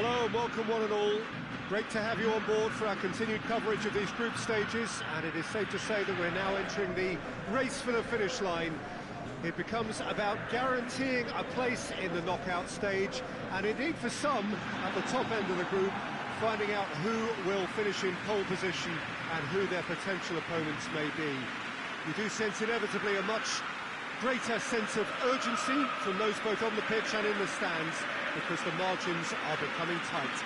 Hello and welcome one and all. Great to have you on board for our continued coverage of these group stages, and it is safe to say that we're now entering the race for the finish line. It becomes about guaranteeing a place in the knockout stage, and indeed for some, at the top end of the group, finding out who will finish in pole position and who their potential opponents may be. You do sense inevitably a much greater sense of urgency from those both on the pitch and in the stands, because the margins are becoming tight.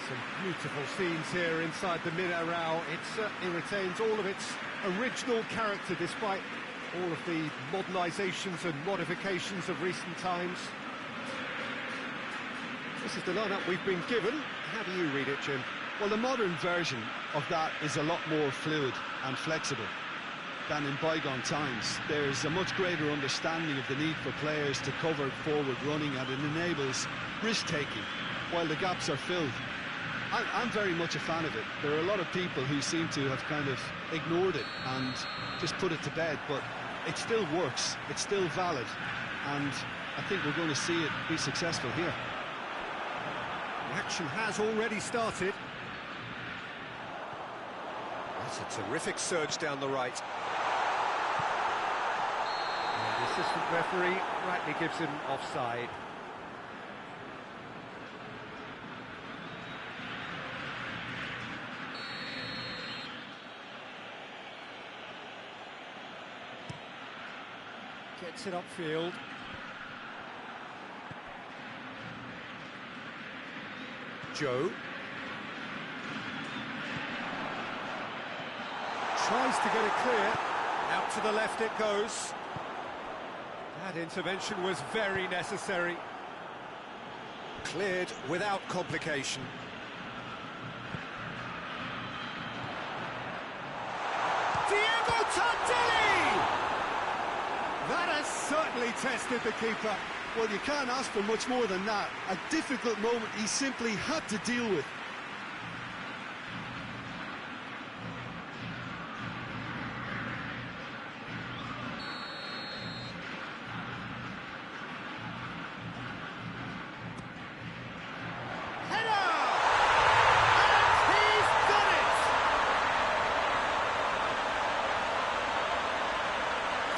Some beautiful scenes here inside the Milan. It certainly retains all of its original character despite all of the modernisations and modifications of recent times. This is the lineup we've been given. How do you read it, Jim? Well, the modern version of that is a lot more fluid and flexible than in bygone times. There's a much greater understanding of the need for players to cover forward running, and it enables risk-taking while the gaps are filled. I'm very much a fan of it. There are a lot of people who seem to have kind of ignored it and just put it to bed, but it still works, it's still valid, and I think we're going to see it be successful here. The action has already started. That's a terrific surge down the right. And the assistant referee rightly gives him offside. Gets it upfield. Joe. Tries to get it clear. Out to the left it goes. That intervention was very necessary. Cleared without complication. Diego Tardelli! That has certainly tested the keeper. Well, you can't ask for much more than that. A difficult moment he simply had to deal with. Header! And he's done it!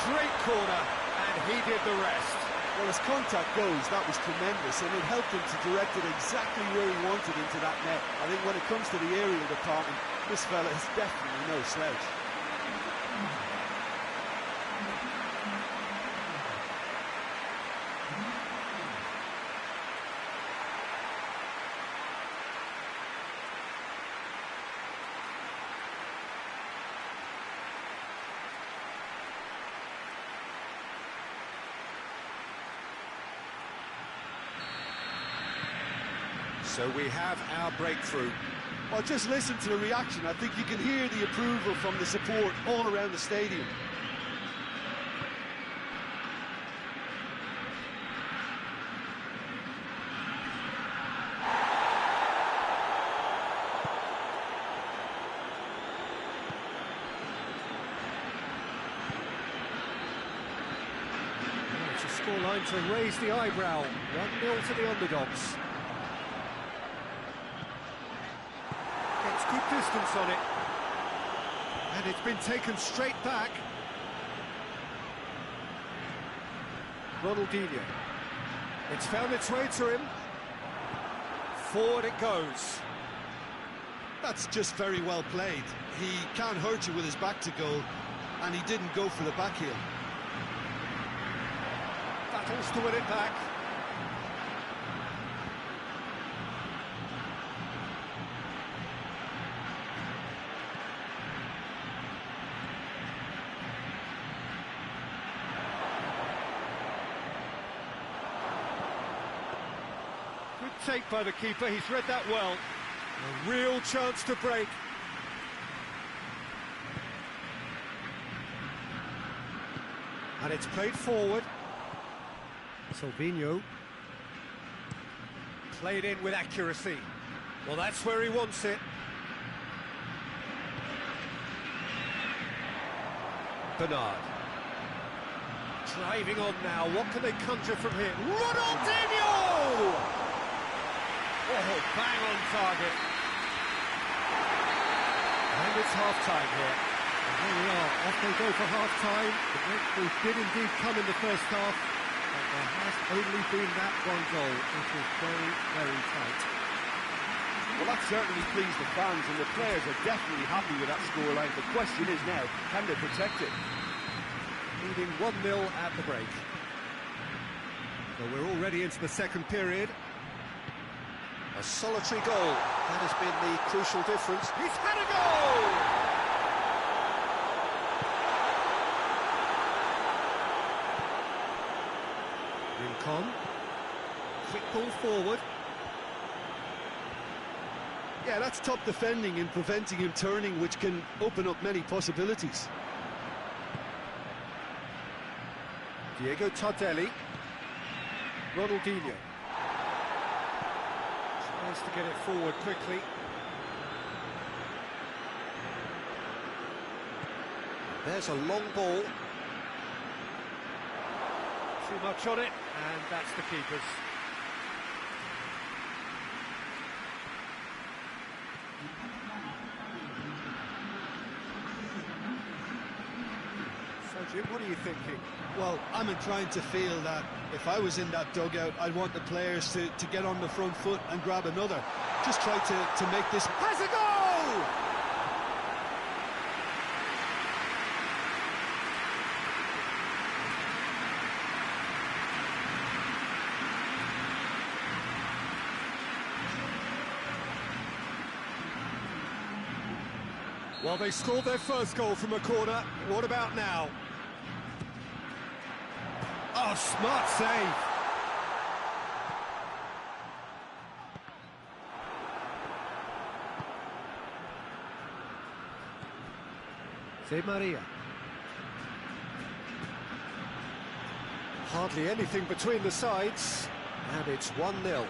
Great corner, and he did the rest. Well, as contact goes, that was tremendous, and it helped him to direct it exactly where he wanted into that net. I think when it comes to the aerial department, this fella is definitely no slouch. So we have our breakthrough. Well, just listen to the reaction. I think you can hear the approval from the support all around the stadium. It's a scoreline to raise the eyebrow. 1-0 to the underdogs. Good distance on it, and it's been taken straight back. Ronaldinho, it's found its way to him. Forward it goes. That's just very well played. He can't hurt you with his back to goal, and he didn't go for the back heel. Battles to win it back. Good take by the keeper, he's read that well. A real chance to break. And it's played forward. Silvinho. Played in with accuracy. Well, that's where he wants it. Bernard. Driving on now, what can they conjure from here? Ronaldinho! Oh, bang on target. And it's half-time here. And there we are, off they go for half-time. The breakthrough did indeed come in the first half, but there has only been that one goal. It was very, very tight. Well, that certainly pleased the fans, and the players are definitely happy with that scoreline. The question is now, can they protect it? Leading 1-0 at the break. So we're already into the second period. A solitary goal. That has been the crucial difference. He's had a goal! Rincon. Quick ball forward. Yeah, that's top defending and preventing him turning, which can open up many possibilities. Diego Tardelli. Ronaldinho. Tries to get it forward quickly. There's a long ball. Too much on it, and that's the keeper's. So, Jim, what are you thinking? Well, I'm inclined to feel that if I was in that dugout, I'd want the players to get on the front foot and grab another. Just try to make this... Has a goal! Well, they scored their first goal from a corner. What about now? Oh, smart save. Di Maria. Hardly anything between the sides, and it's 1-0.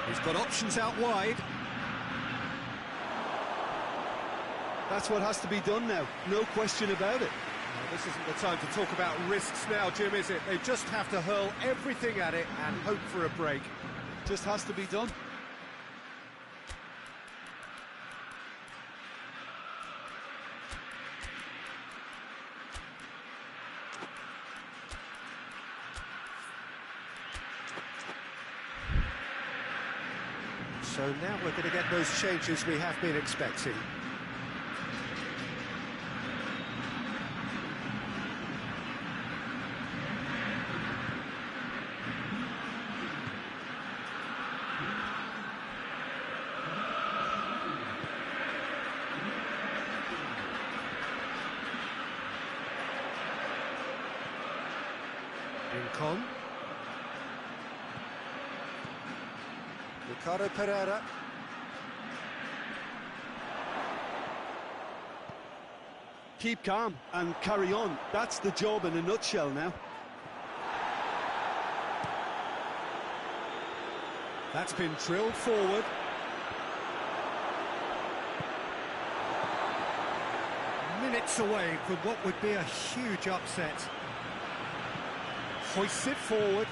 He's got options out wide. That's what has to be done now, no question about it. This isn't the time to talk about risks now, Jim, is it? They just have to hurl everything at it and hope for a break. Just has to be done. So now we're going to get those changes we have been expecting. Rincon. Ricardo Pereira. Keep calm and carry on. That's the job in a nutshell now. That's been drilled forward. Minutes away from what would be a huge upset. Hoists it forward.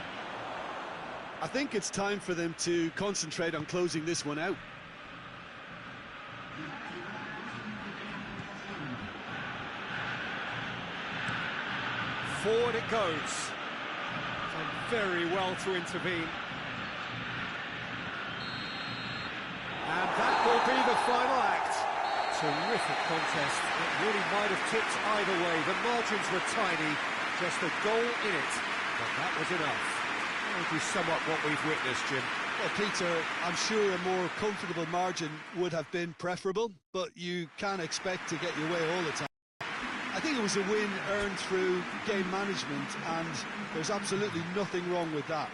I think it's time for them to concentrate on closing this one out. Forward it goes. Done very well to intervene. And that will be the final act. Terrific contest. It really might have tipped either way. The margins were tiny, just a goal in it. But that was enough. How would you sum up what we've witnessed, Jim? Well, Peter, I'm sure a more comfortable margin would have been preferable, but you can't expect to get your way all the time. I think it was a win earned through game management, and there's absolutely nothing wrong with that.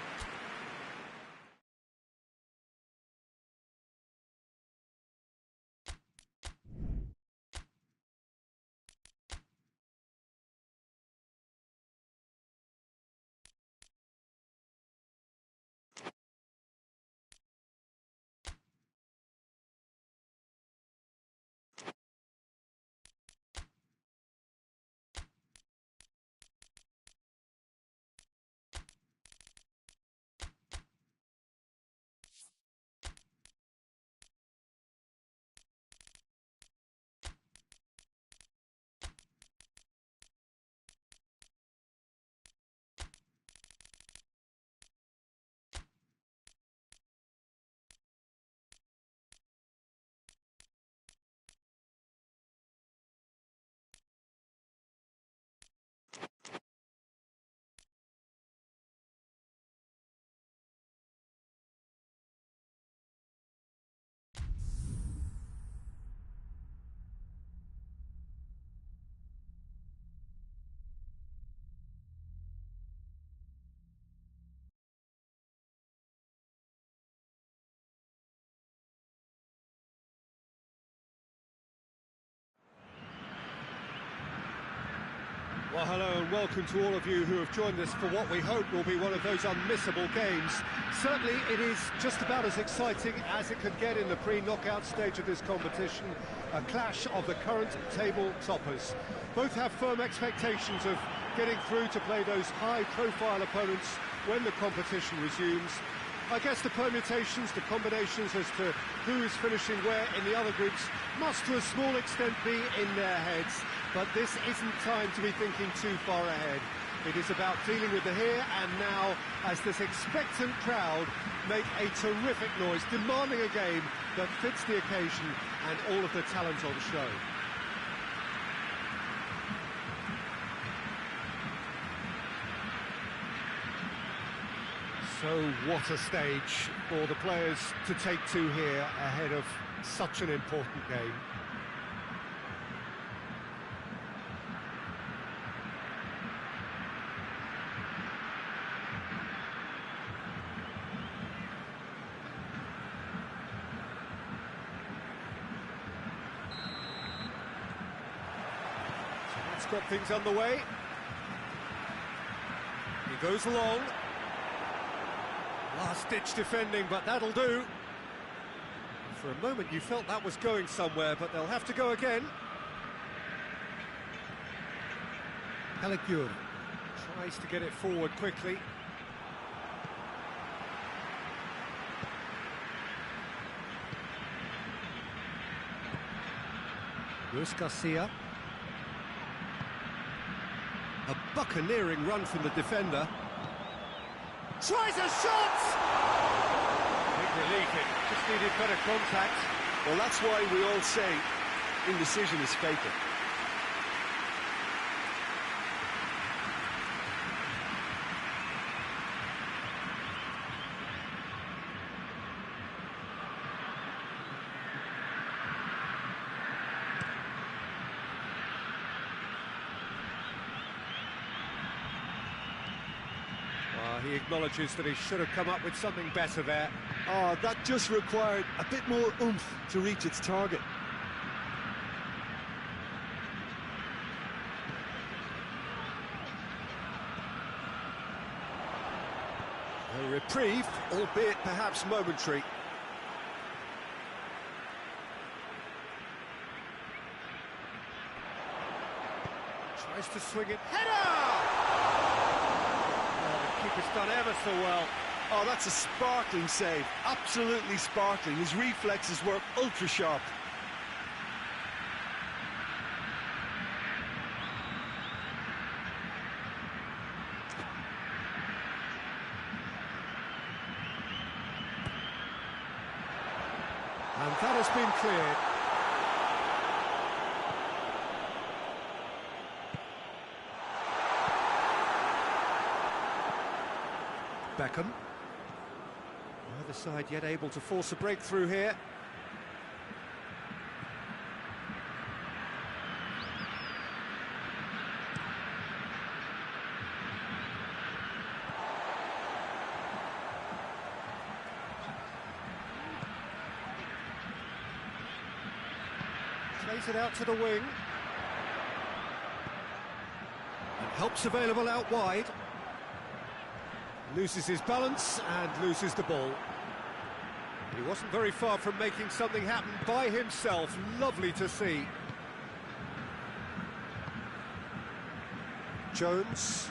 Well, hello and welcome to all of you who have joined us for what we hope will be one of those unmissable games. Certainly it is just about as exciting as it could get in the pre-knockout stage of this competition. A clash of the current table toppers. Both have firm expectations of getting through to play those high-profile opponents when the competition resumes. I guess the permutations, the combinations as to who is finishing where in the other groups must to a small extent be in their heads, but this isn't time to be thinking too far ahead. It is about dealing with the here and now as this expectant crowd make a terrific noise, demanding a game that fits the occasion and all of the talent on show. So what a stage for the players to take to here ahead of such an important game. So that's got things underway. He goes along. Last-ditch defending, but that'll do. For a moment you felt that was going somewhere, but they'll have to go again. Caligiuri tries to get it forward quickly. Luis Garcia. A buccaneering run from the defender. Tries a shot! Big relief, it just needed better contact. Well, that's why we all say indecision is fatal. He acknowledges that he should have come up with something better there. Oh, that just required a bit more oomph to reach its target. A reprieve, albeit perhaps momentary. Tries to swing it. Header! Keeper's done ever so well. Oh, that's a sparkling save. Absolutely sparkling. His reflexes were ultra sharp. And that has been cleared. Beckham. Neither side yet able to force a breakthrough here. Plays it out to the wing. And help's available out wide. Loses his balance and loses the ball. He wasn't very far from making something happen by himself. Lovely to see. Jones.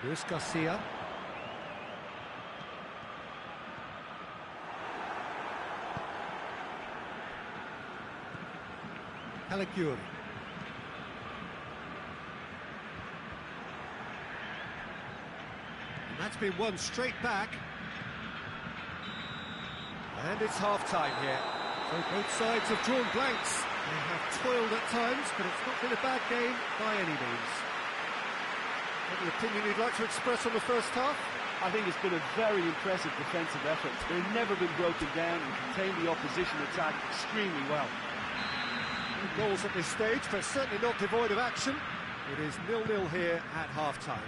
Luis Garcia. Caligiuri. And that's been won straight back. And it's half-time here. So both sides have drawn blanks. They have toiled at times, but it's not been a bad game by any means. Any opinion you'd like to express on the first half? I think it's been a very impressive defensive effort. They've never been broken down and contained the opposition attack extremely well. Goals at this stage, but certainly not devoid of action. It is 0-0 here at half-time.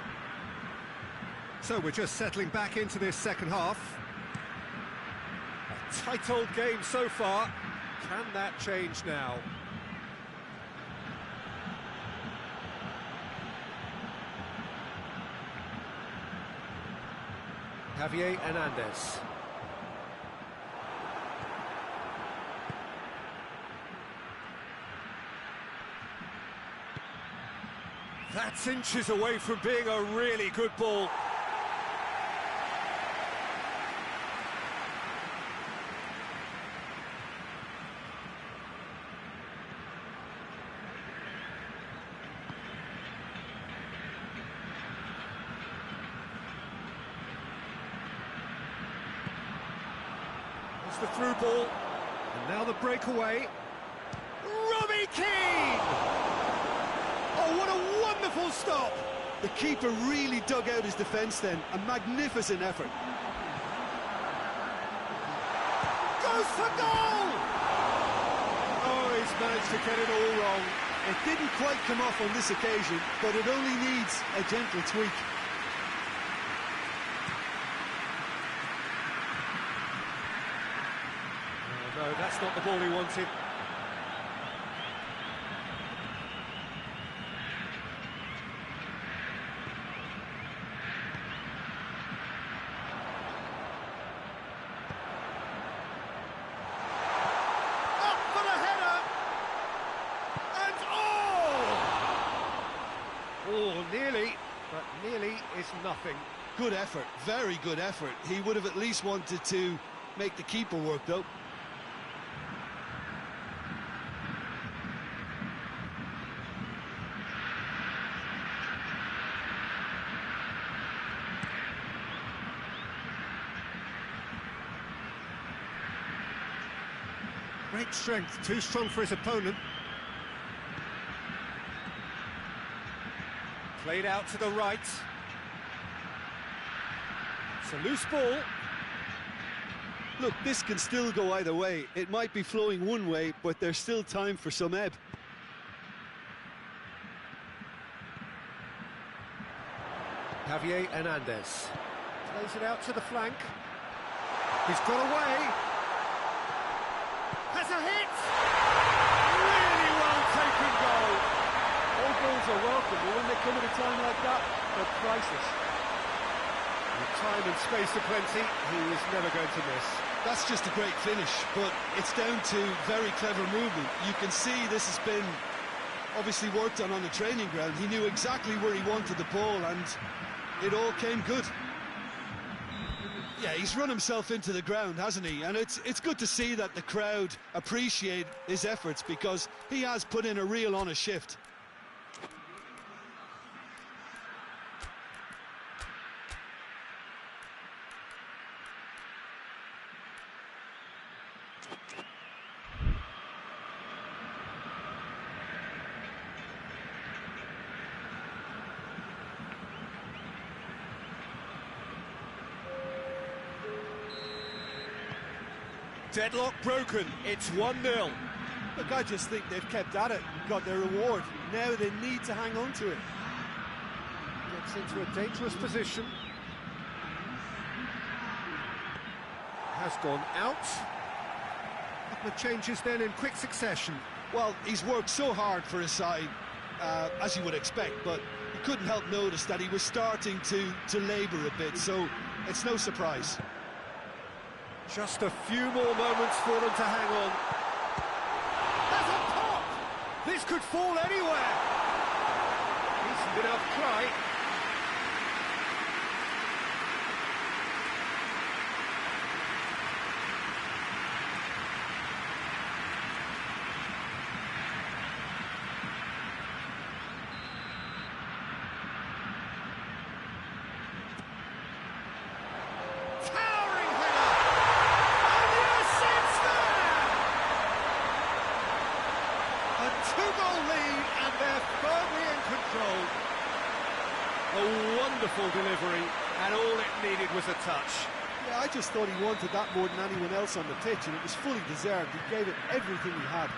So we're just settling back into this second half. A tight old game so far. Can that change now? Javier Hernandez. That's inches away from being a really good ball. It's the through ball, and now the breakaway. Robbie Keane! Oh, what a wonderful stop! The keeper really dug out his defence then. A magnificent effort. Goes for goal! Oh, he's managed to get it all wrong. It didn't quite come off on this occasion, but it only needs a gentle tweak. Oh, no, that's not the ball he wanted. Oh, nearly, but nearly is nothing. Good effort, very good effort. He would have at least wanted to make the keeper work, though. Great strength, too strong for his opponent. Played out to the right. It's a loose ball. Look, this can still go either way. It might be flowing one way, but there's still time for some ebb. Javier Hernandez plays it out to the flank. He's got away. Has a hit! Really well taken goal. All goals are welcome, but when they come at a time like that, they're priceless. With time and space aplenty, he was never going to miss. That's just a great finish, but it's down to very clever movement. You can see this has been obviously worked on the training ground. He knew exactly where he wanted the ball, and it all came good. Yeah, he's run himself into the ground, hasn't he? And it's good to see that the crowd appreciate his efforts, because he has put in a real honest shift. Deadlock broken, it's 1-0. Look, I just think they've kept at it, got their reward. Now they need to hang on to it. Gets into a dangerous position. Has gone out. Couple of changes then in quick succession. Well, he's worked so hard for his side, as you would expect, but you couldn't help notice that he was starting to labour a bit, so it's no surprise. Just a few more moments for them to hang on. There's a pop! This could fall anywhere. Decent enough try. A wonderful delivery, and all it needed was a touch. Yeah, I just thought he wanted that more than anyone else on the pitch, and it was fully deserved. He gave it everything he had.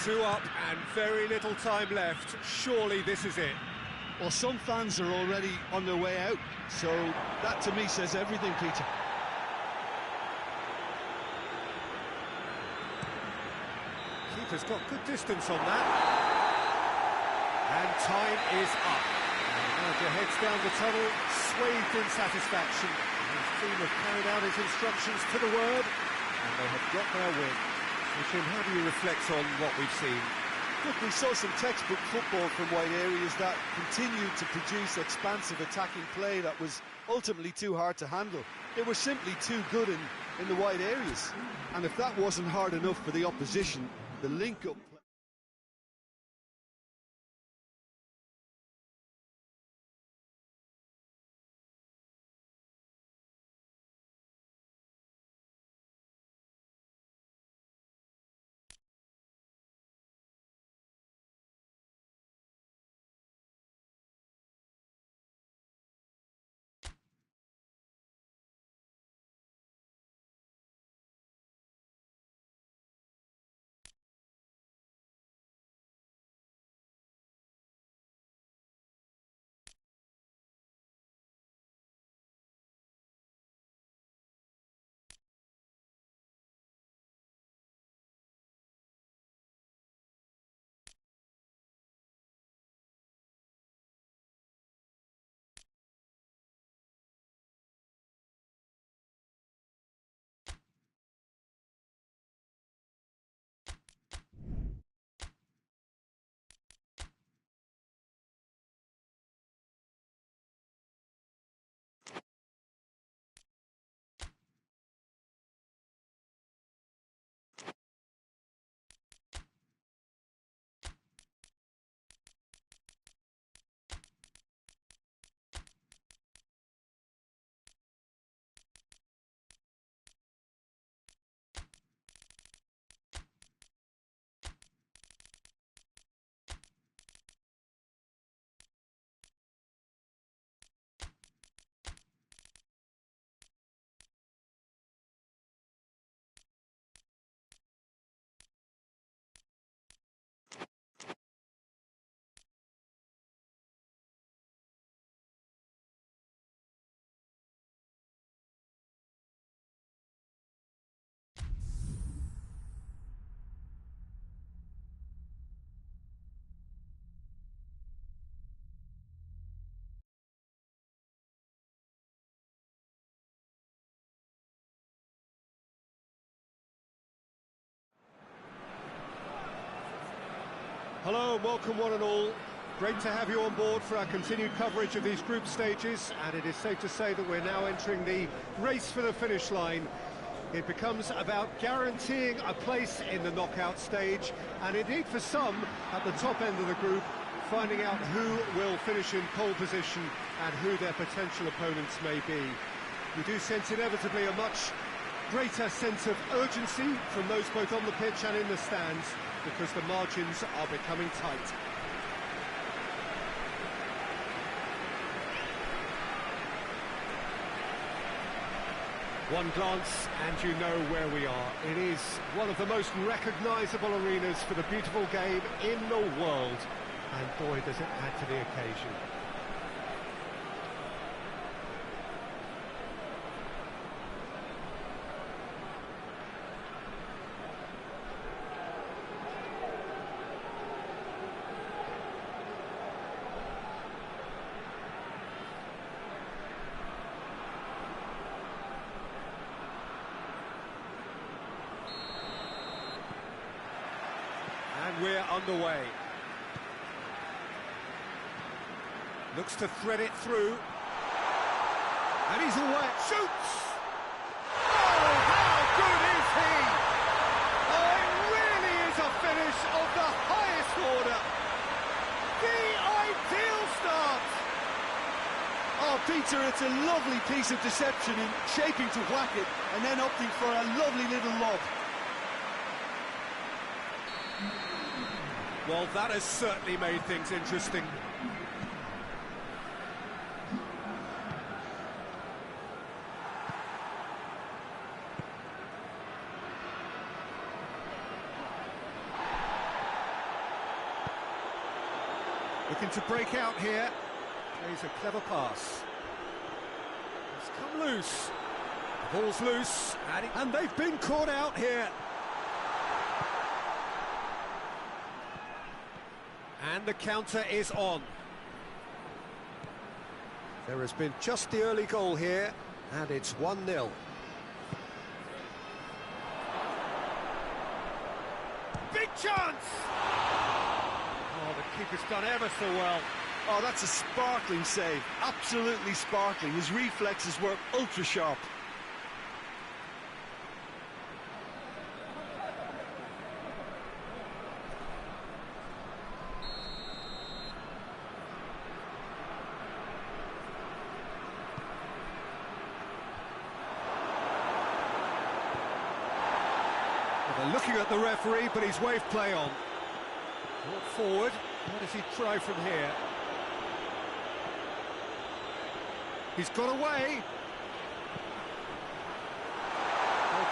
2 up and very little time left. Surely this is it. Well, some fans are already on their way out, so that to me says everything, Peter. Keeper's got good distance on that. And time is up. Manager heads down the tunnel, swathed in satisfaction. His team have carried out his instructions to the word, and they have got their win. Jim, how do you reflect on what we've seen? Look, we saw some textbook football from wide areas that continued to produce expansive attacking play that was ultimately too hard to handle. They were simply too good in the wide areas. And if that wasn't hard enough for the opposition, the link-up... Hello and welcome one and all. Great to have you on board for our continued coverage of these group stages, and it is safe to say that we're now entering the race for the finish line. It becomes about guaranteeing a place in the knockout stage, and indeed for some at the top end of the group, finding out who will finish in pole position and who their potential opponents may be. We do sense inevitably a much greater sense of urgency from those both on the pitch and in the stands, because the margins are becoming tight. One glance and you know where we are. It is one of the most recognisable arenas for the beautiful game in the world, and boy does it add to the occasion. And we're underway. Looks to thread it through. And he's away. Shoots! Oh, how good is he? Oh, it really is a finish of the highest order. The ideal start. Oh, Peter, it's a lovely piece of deception in shaping to whack it and then opting for a lovely little lob. Well, that has certainly made things interesting. Looking to break out here. Plays a clever pass. It's come loose. The ball's loose, and they've been caught out here. And the counter is on. There has been just the early goal here, and it's 1-0. Big chance! Oh, the keeper's done ever so well. Oh, that's a sparkling save. Absolutely sparkling. His reflexes were ultra sharp. They're looking at the referee, but he's waved play on. Brought forward. What does he try from here? He's got away.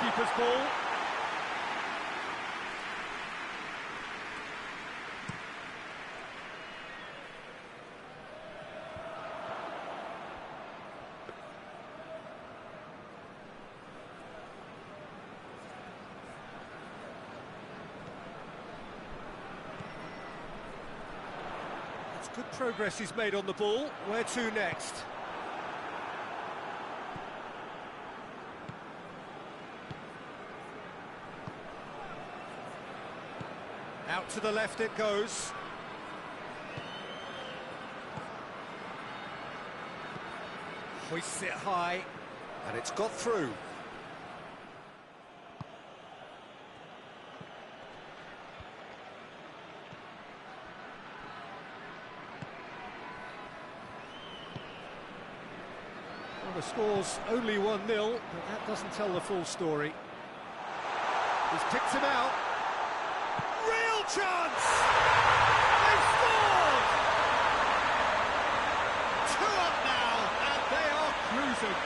Goalkeeper's ball. It's good progress he's made on the ball. Where to next? Out to the left it goes. Hoists it high, and it's got through. Well, the score's only 1-0, but that doesn't tell the full story. He's picked him out. Real chance! They've scored! 2 up now, and they are cruising.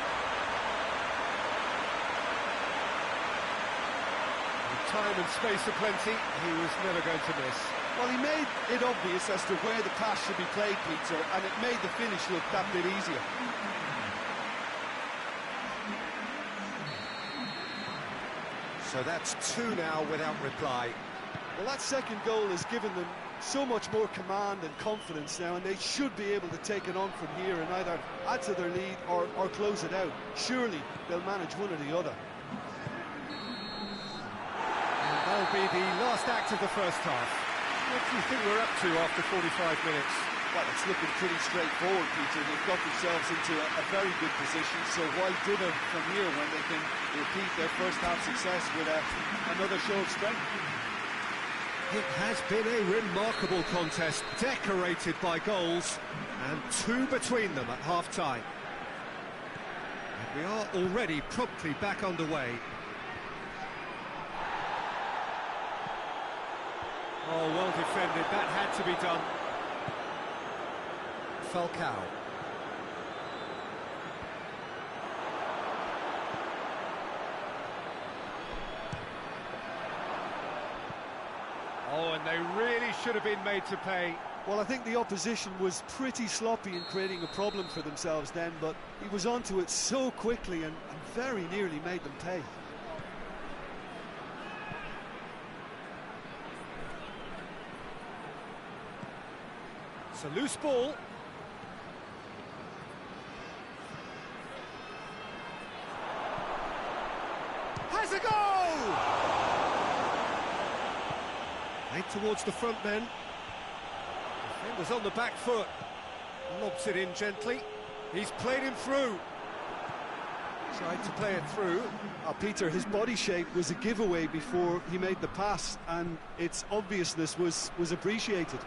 With time and space aplenty, he was never going to miss. Well, he made it obvious as to where the pass should be played, Peter, and it made the finish look that bit easier. So that's 2 now without reply. Well, that second goal has given them so much more command and confidence now, and they should be able to take it on from here and either add to their lead or close it out. Surely they'll manage one or the other. And that'll be the last act of the first half. What do you think we're up to after 45 minutes? Well, it's looking pretty straightforward, Peter. They've got themselves into a very good position, so why dither from here when they can repeat their first half success with another show of strength? It has been a remarkable contest, decorated by goals, and 2 between them at half-time. And we are already promptly back underway. Oh, well defended, that had to be done. Falcao. Oh, and they really should have been made to pay. Well, I think the opposition was pretty sloppy in creating a problem for themselves then, but he was onto it so quickly and very nearly made them pay. It's a loose ball. Has a goal! Played towards the front men. Defender's on the back foot. Lobs it in gently. He's played him through. Tried to play it through. Peter, his body shape was a giveaway before he made the pass, and its obviousness was appreciated.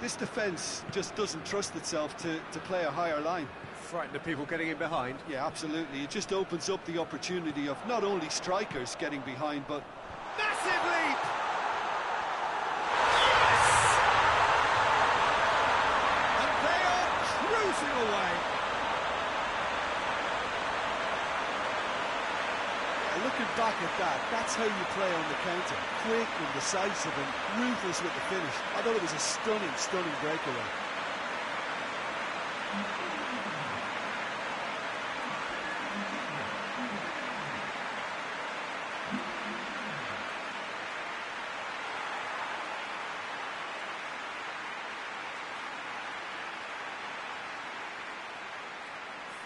This defence just doesn't trust itself to play a higher line. Frightened of people getting in behind. Yeah, absolutely. It just opens up the opportunity of not only strikers getting behind, but... Massive leap! Yes! And they are cruising away. Looking back at that, that's how you play on the counter. Quick and decisive and ruthless with the finish. I thought it was a stunning, stunning breakaway.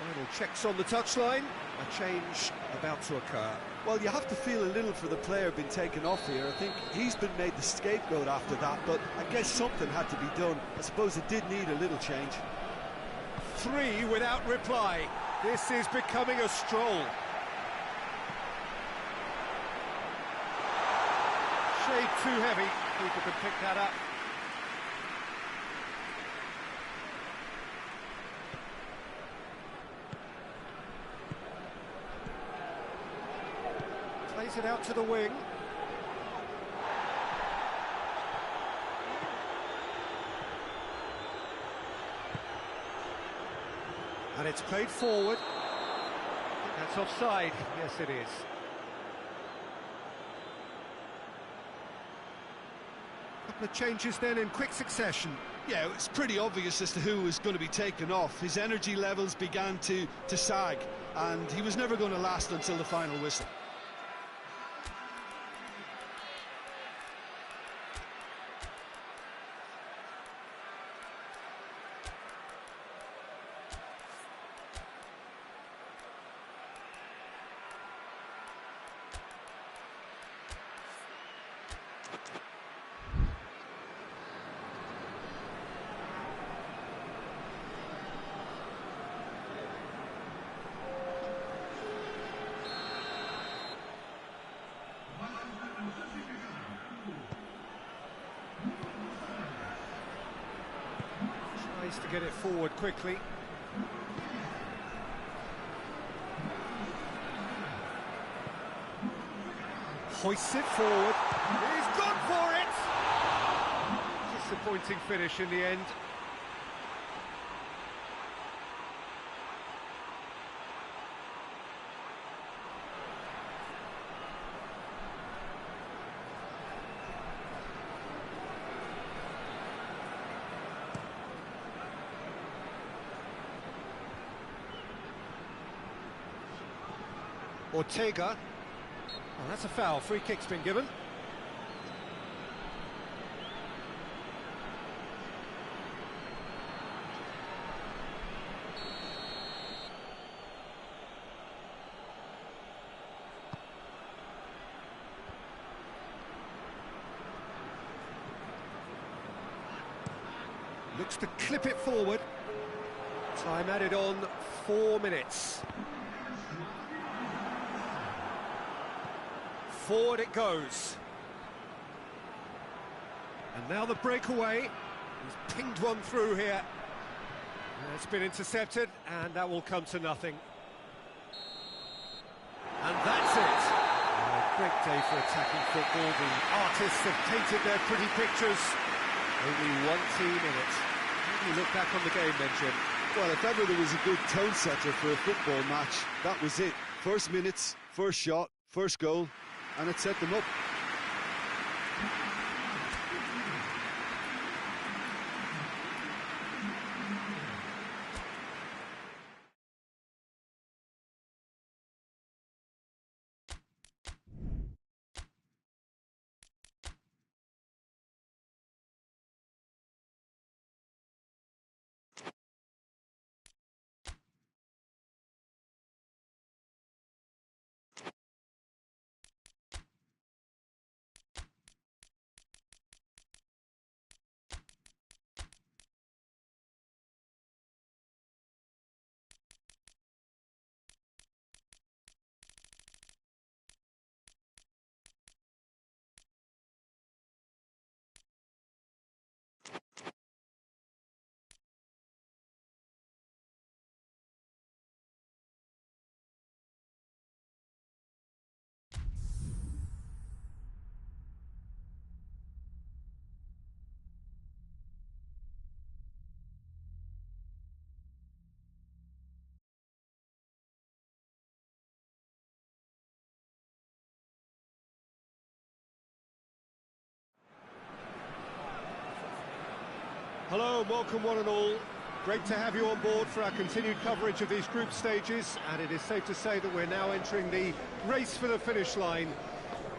Final checks on the touchline. A change about to occur. Well, you have to feel a little for the player being taken off here. I think he's been made the scapegoat after that, but I guess something had to be done. I suppose it did need a little change. 3 without reply. This is becoming a stroll. Shade too heavy. Keeper can pick that up. Plays it out to the wing. And it's played forward. That's offside. Yes, it is. Couple of changes then in quick succession. Yeah, it's pretty obvious as to who was going to be taken off. His energy levels began to sag, and he was never going to last until the final whistle. Tries to get it forward quickly. Hoists it forward. He's gone for it! Disappointing finish in the end. Ortega. Oh, that's a foul. Free kick's been given. Looks to clip it forward. Time added on 4 minutes. Forward it goes. And now the breakaway. He's pinged one through here. It's been intercepted, and that will come to nothing. And that's it. A great day for attacking football. The artists have painted their pretty pictures. Only 1 team in it. How do you look back on the game then, Jim? Well, if ever there was a good tone setter for a football match, that was it. First minutes, first shot, first goal, and it set them up. Hello and welcome one and all. Great to have you on board for our continued coverage of these group stages, and it is safe to say that we're now entering the race for the finish line.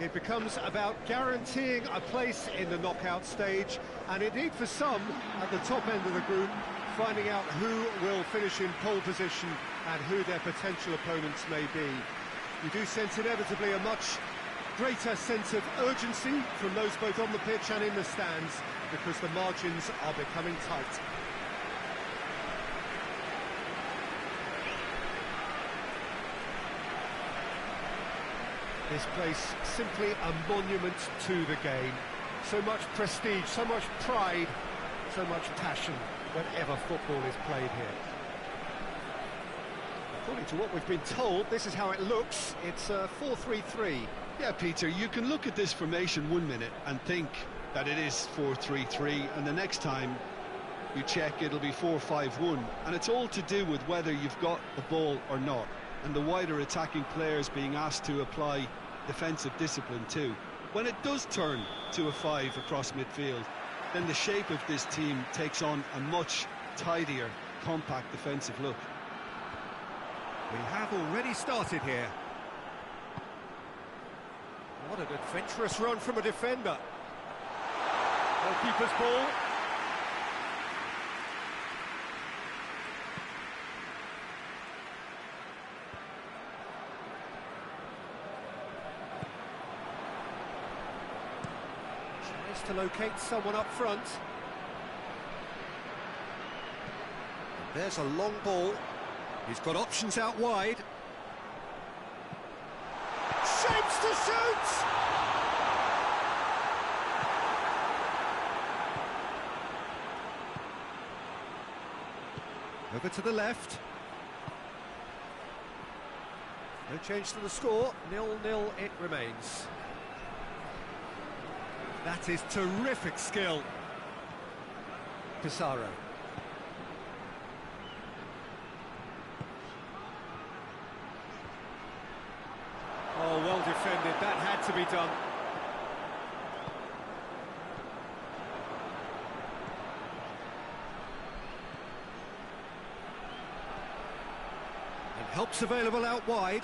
It becomes about guaranteeing a place in the knockout stage, and indeed for some at the top end of the group, finding out who will finish in pole position and who their potential opponents may be. You do sense inevitably a much greater sense of urgency from those both on the pitch and in the stands, because the margins are becoming tight. This place simply a monument to the game. So much prestige, so much pride, so much passion whenever football is played here. According to what we've been told, this is how it looks. It's 4-3-3. Yeah, Peter, you can look at this formation 1 minute and think that it is 4-3-3, and the next time you check it'll be 4-5-1, and it's all to do with whether you've got the ball or not, and the wider attacking players being asked to apply defensive discipline too. When it does turn to a 5 across midfield, then the shape of this team takes on a much tidier, compact defensive look. We have already started here. What an adventurous run from a defender. Goalkeeper's ball. Tries to locate someone up front. And there's a long ball. He's got options out wide. Shapes to shoot! Over to the left. No change to the score, 0-0 it remains. That is terrific skill. Pizarro. Oh, well defended, that had to be done. And help's available out wide.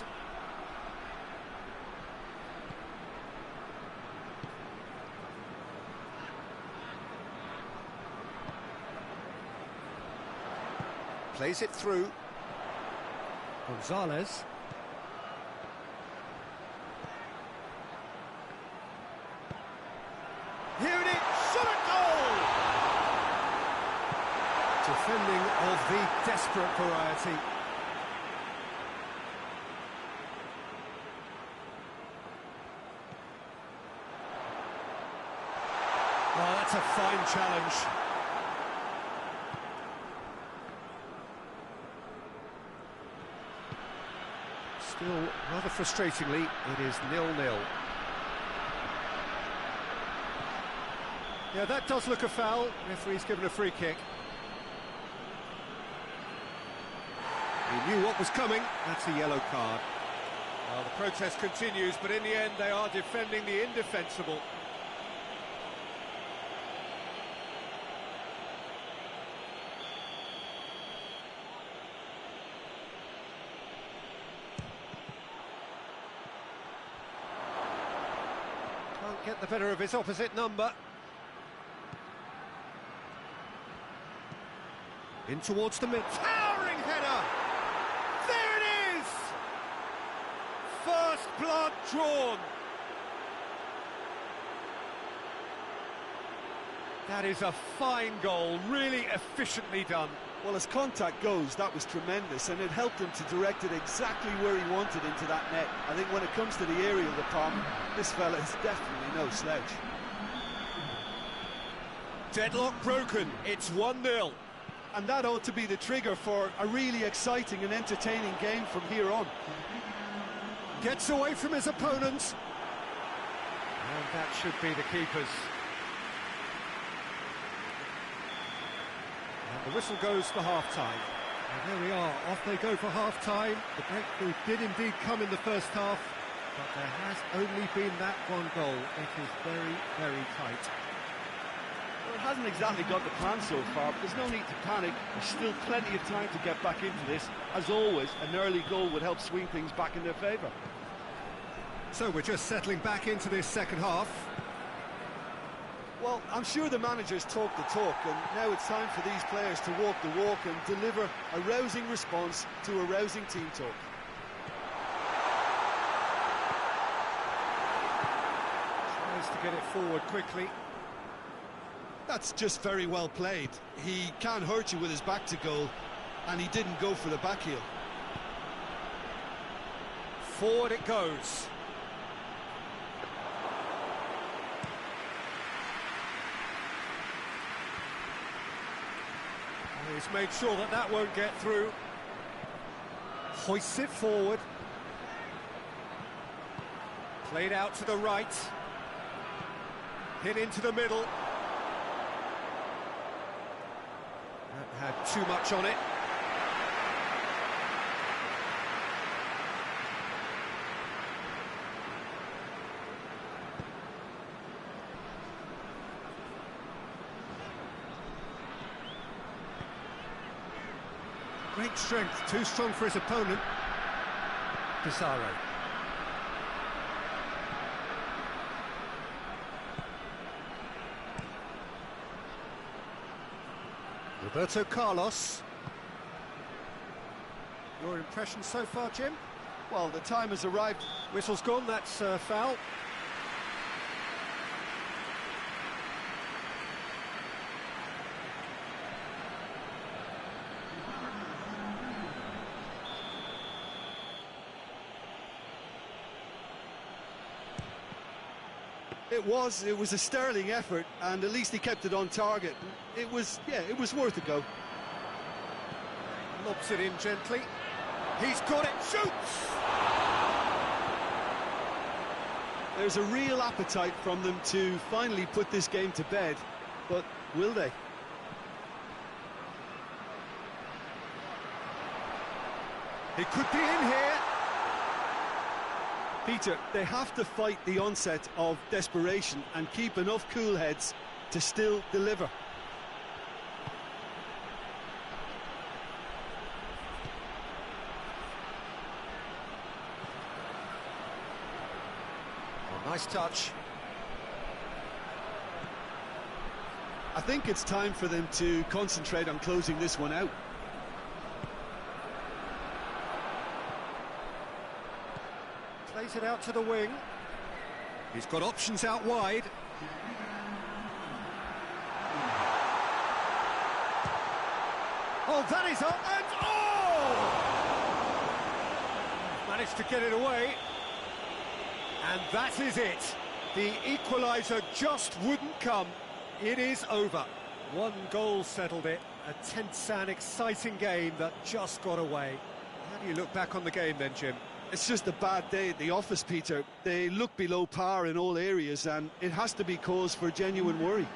Plays it through. Gonzalez. Here it is, shot at goal! Defending of the desperate variety. Oh, that's a fine challenge. Still, rather frustratingly, it is 0-0. Yeah, that does look a foul. Referee's given a free kick. He knew what was coming. That's a yellow card. Well, the protest continues, but in the end, they are defending the indefensible. Can't get the better of his opposite number. In towards the mid. Towering header! There it is! First blood drawn. That is a fine goal, really efficiently done. Well, as contact goes, that was tremendous, and it helped him to direct it exactly where he wanted into that net. I think when it comes to the area of the palm, this fella is definitely no slouch. Deadlock broken, it's 1-0. And that ought to be the trigger for a really exciting and entertaining game from here on. Gets away from his opponents. And that should be the keeper's. And the whistle goes for half-time. And there we are, off they go for half-time. The breakthrough did indeed come in the first half, but there has only been that one goal. It is very, very tight. Well, it has hasn't exactly got the plan so far, but there's no need to panic. There's still plenty of time to get back into this. As always, an early goal would help swing things back in their favour. So we're just settling back into this second half. Well, I'm sure the managers talk the talk, and now it's time for these players to walk the walk and deliver a rousing response to a rousing team talk. Tries to get it forward quickly. That's just very well played. He can't hurt you with his back to goal, and he didn't go for the back heel. Forward it goes. He's made sure that that won't get through. Hoists it forward. Played out to the right. Hit into the middle. That had too much on it. Great strength, too strong for his opponent. Pizarro. Roberto Carlos. Your impression so far, Jim? Well, the time has arrived. Whistle's gone, that's foul. It was a sterling effort, and at least he kept it on target. It was worth a go. Lobs it in gently. He's got it, shoots! There's a real appetite from them to finally put this game to bed, but will they? He could be in here. Peter, they have to fight the onset of desperation and keep enough cool heads to still deliver. Oh, nice touch. I think it's time for them to concentrate on closing this one out. Plays it out to the wing. He's got options out wide. Oh, that is up, and oh! Managed to get it away. And that is it. The equaliser just wouldn't come. It is over. One goal settled it. A tense and exciting game that just got away. How do you look back on the game then, Jim? It's just a bad day at the office, Peter. They look below par in all areas, and it has to be cause for genuine worry.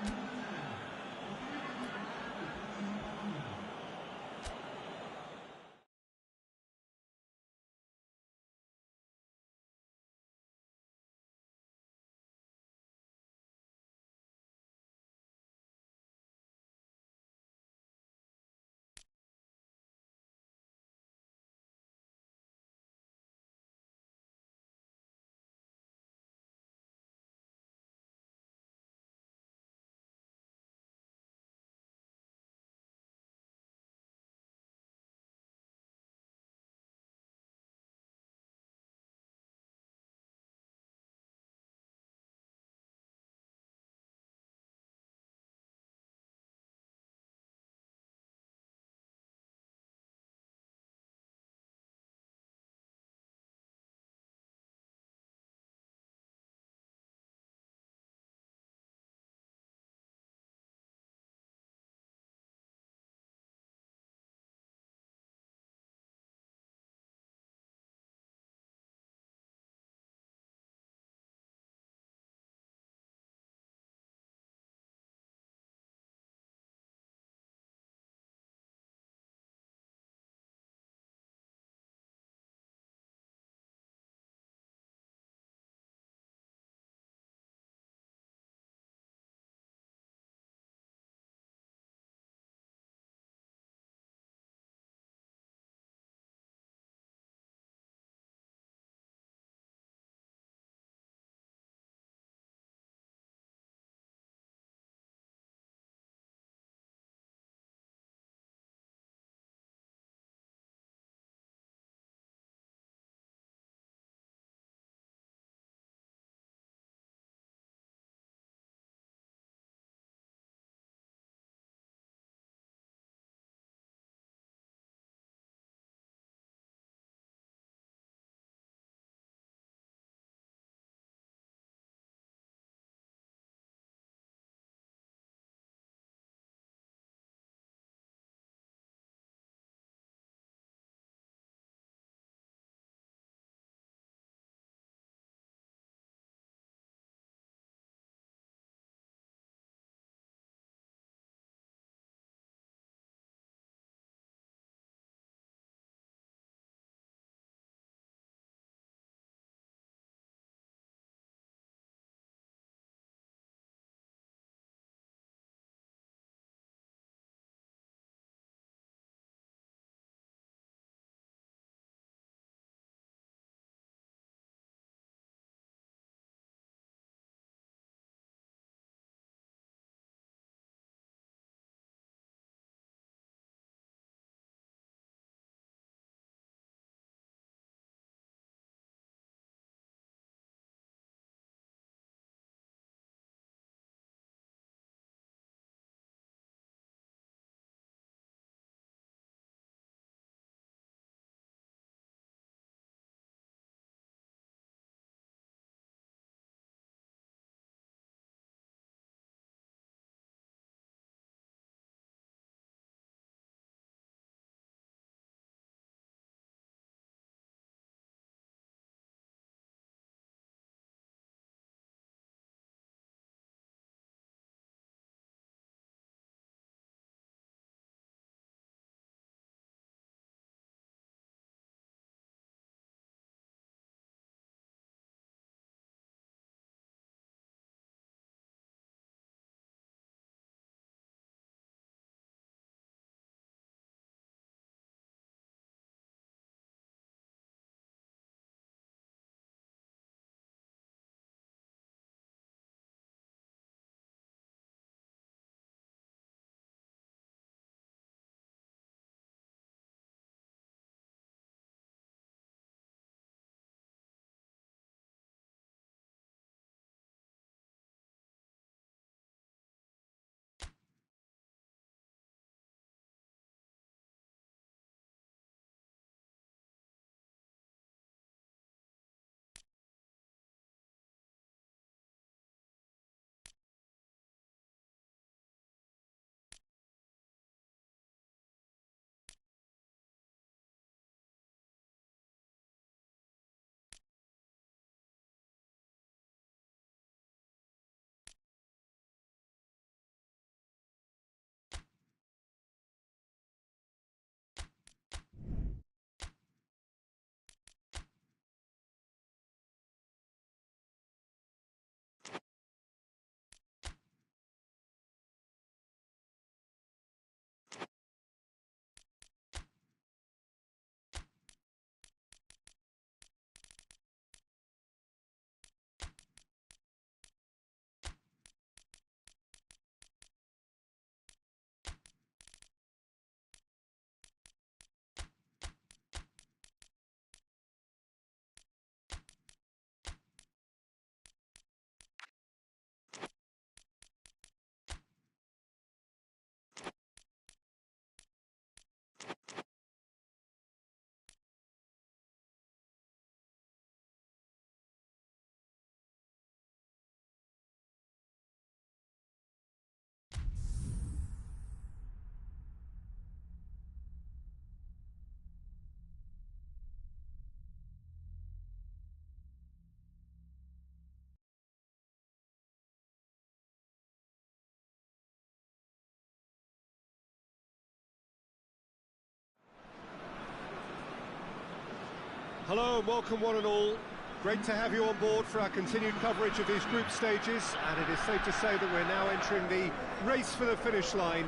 Hello and welcome one and all. Great to have you on board for our continued coverage of these group stages, and it is safe to say that we're now entering the race for the finish line.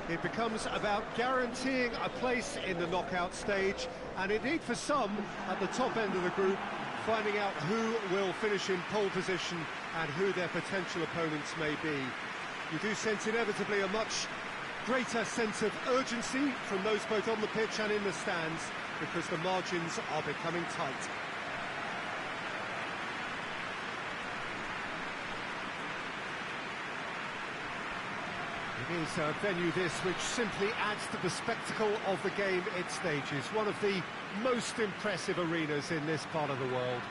It becomes about guaranteeing a place in the knockout stage, and indeed for some at the top end of the group, finding out who will finish in pole position and who their potential opponents may be. You do sense inevitably a much greater sense of urgency from those both on the pitch and in the stands, because the margins are becoming tight. It is a venue this which simply adds to the spectacle of the game it stages. One of the most impressive arenas in this part of the world.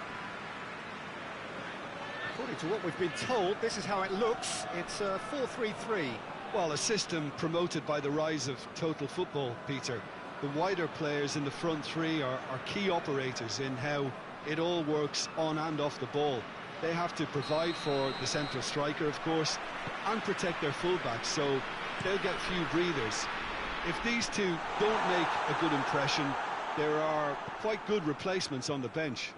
According to what we've been told, this is how it looks. It's a 4-3-3. Well, a system promoted by the rise of total football, Peter. The wider players in the front three are key operators in how it all works on and off the ball. They have to provide for the central striker, of course, and protect their fullbacks, so they'll get few breathers. If these two don't make a good impression, there are quite good replacements on the bench.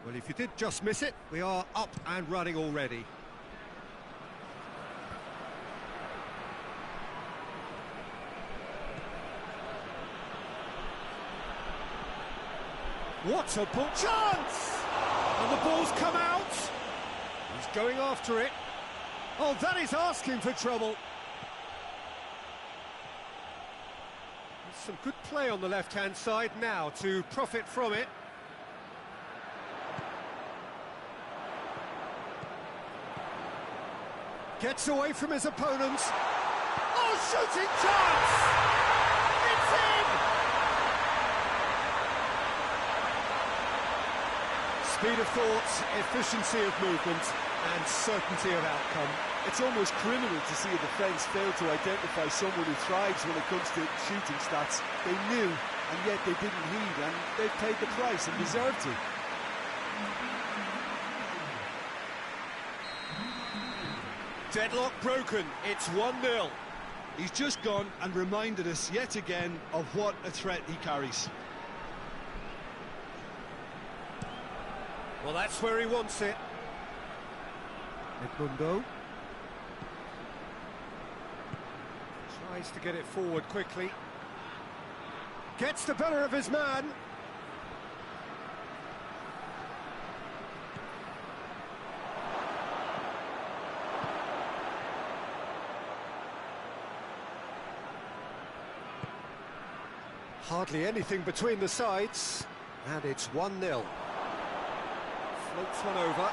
Well, if you did just miss it, we are up and running already. What a ball chance! And the ball's come out. He's going after it. Oh, that is asking for trouble. There's some good play on the left-hand side now to profit from it. Gets away from his opponents. Oh, shooting chance! It's in! Speed of thought, efficiency of movement, and certainty of outcome. It's almost criminal to see a defence fail to identify someone who thrives when it comes to shooting stats. They knew, and yet they didn't heed, and they've paid the price and deserved to. Deadlock broken, it's 1-0. He's just gone and reminded us yet again of what a threat he carries. Well, that's where he wants it. Edmundo tries to get it forward quickly. Gets the better of his man. Hardly anything between the sides, and it's 1-0. Floats one over.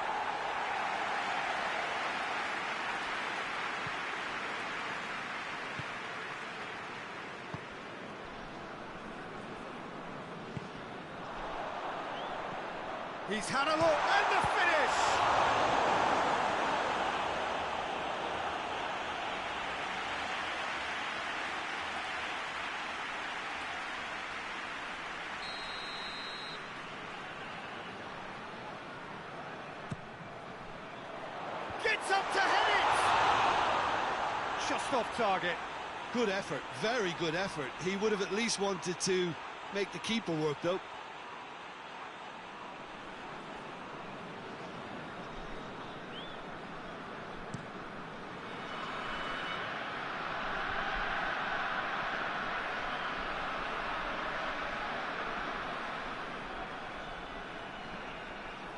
He's had a look, and the finish! Gets up to head it! Just off target. Good effort, very good effort. He would have at least wanted to make the keeper work, though.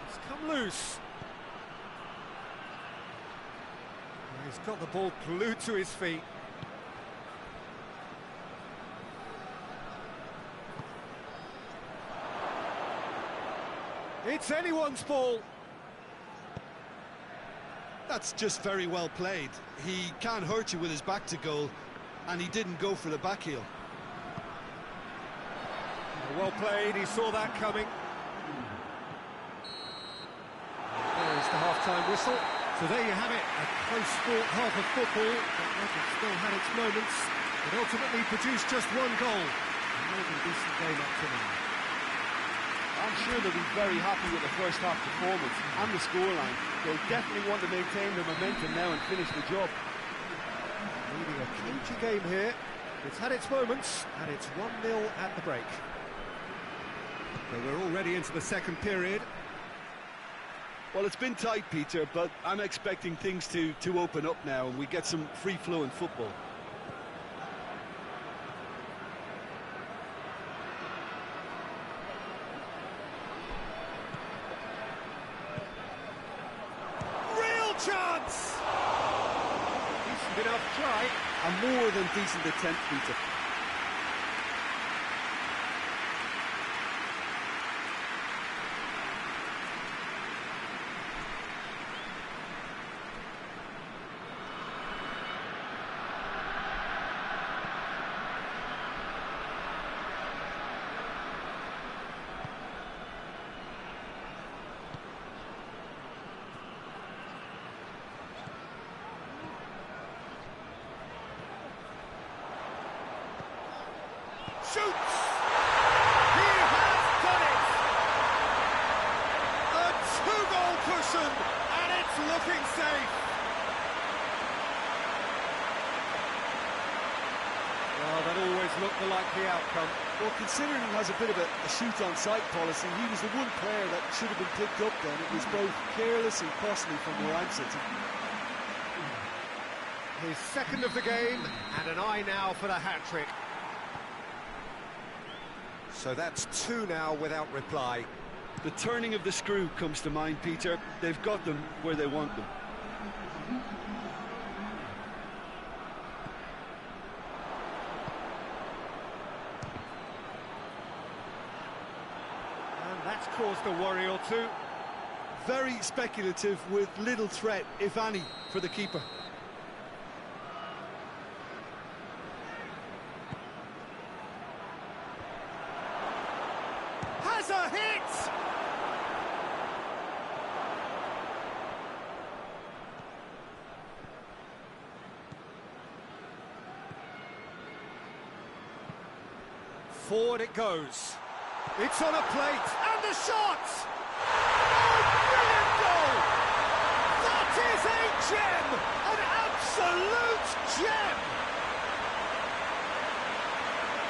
It's come loose. He's got the ball glued to his feet. It's anyone's ball. That's just very well played. He can't hurt you with his back to goal, and he didn't go for the back heel. Well played, he saw that coming. There is the half-time whistle. So there you have it, a close-fought half of football that still had its moments, but ultimately produced just one goal. A more than decent game up to now. I'm sure they'll be very happy with the first half performance and the scoreline. They'll definitely want to maintain their momentum now and finish the job. Leading a cagey game here. It's had its moments, and it's 1-0 at the break. So we're already into the second period. Well, it's been tight, Peter, but I'm expecting things to open up now and we get some free-flowing football. Real chance! Decent enough try. A more than decent attempt, Peter. Shoots! He has done it! A two-goal cushion, and it's looking safe. Well, that always looked the likely outcome. Well, considering he has a bit of a shoot-on-sight policy, he was the one player that should have been picked up then. It was both careless and costly from where I'm sitting. His second of the game, and an eye now for the hat-trick. So that's two now without reply. The turning of the screw comes to mind, Peter. They've got them where they want them. And that's caused a worry or two. Very speculative with little threat, if any, for the keeper. Has a hit! Forward it goes. It's on a plate, and the shot! Oh, brilliant goal! That is a gem! An absolute gem!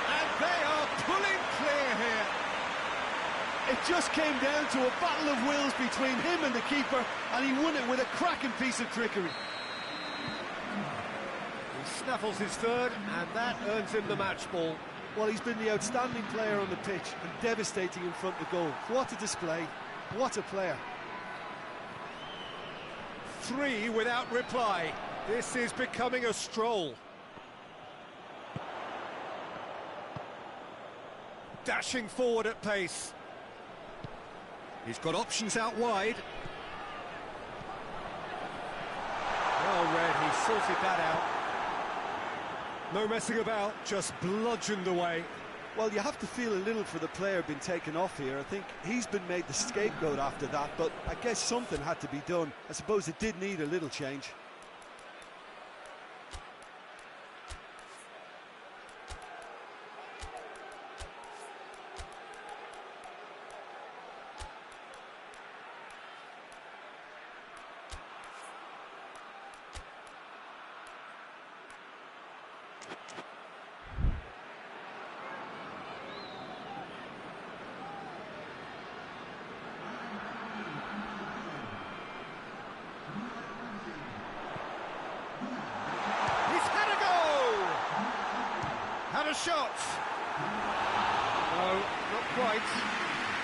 And they are pulling clear here. It just came down to a battle of wills between him and the keeper, and he won it with a cracking piece of trickery. He snaffles his third, and that earns him the match ball. Well, he's been the outstanding player on the pitch and devastating in front of goal. What a display, what a player. Three without reply. This is becoming a stroll. Dashing forward at pace. He's got options out wide. Well read, he sorted that out. No messing about, just bludgeoned away. Well, you have to feel a little for the player being taken off here. I think he's been made the scapegoat after that, but I guess something had to be done. I suppose it did need a little change. A shot. No, not quite.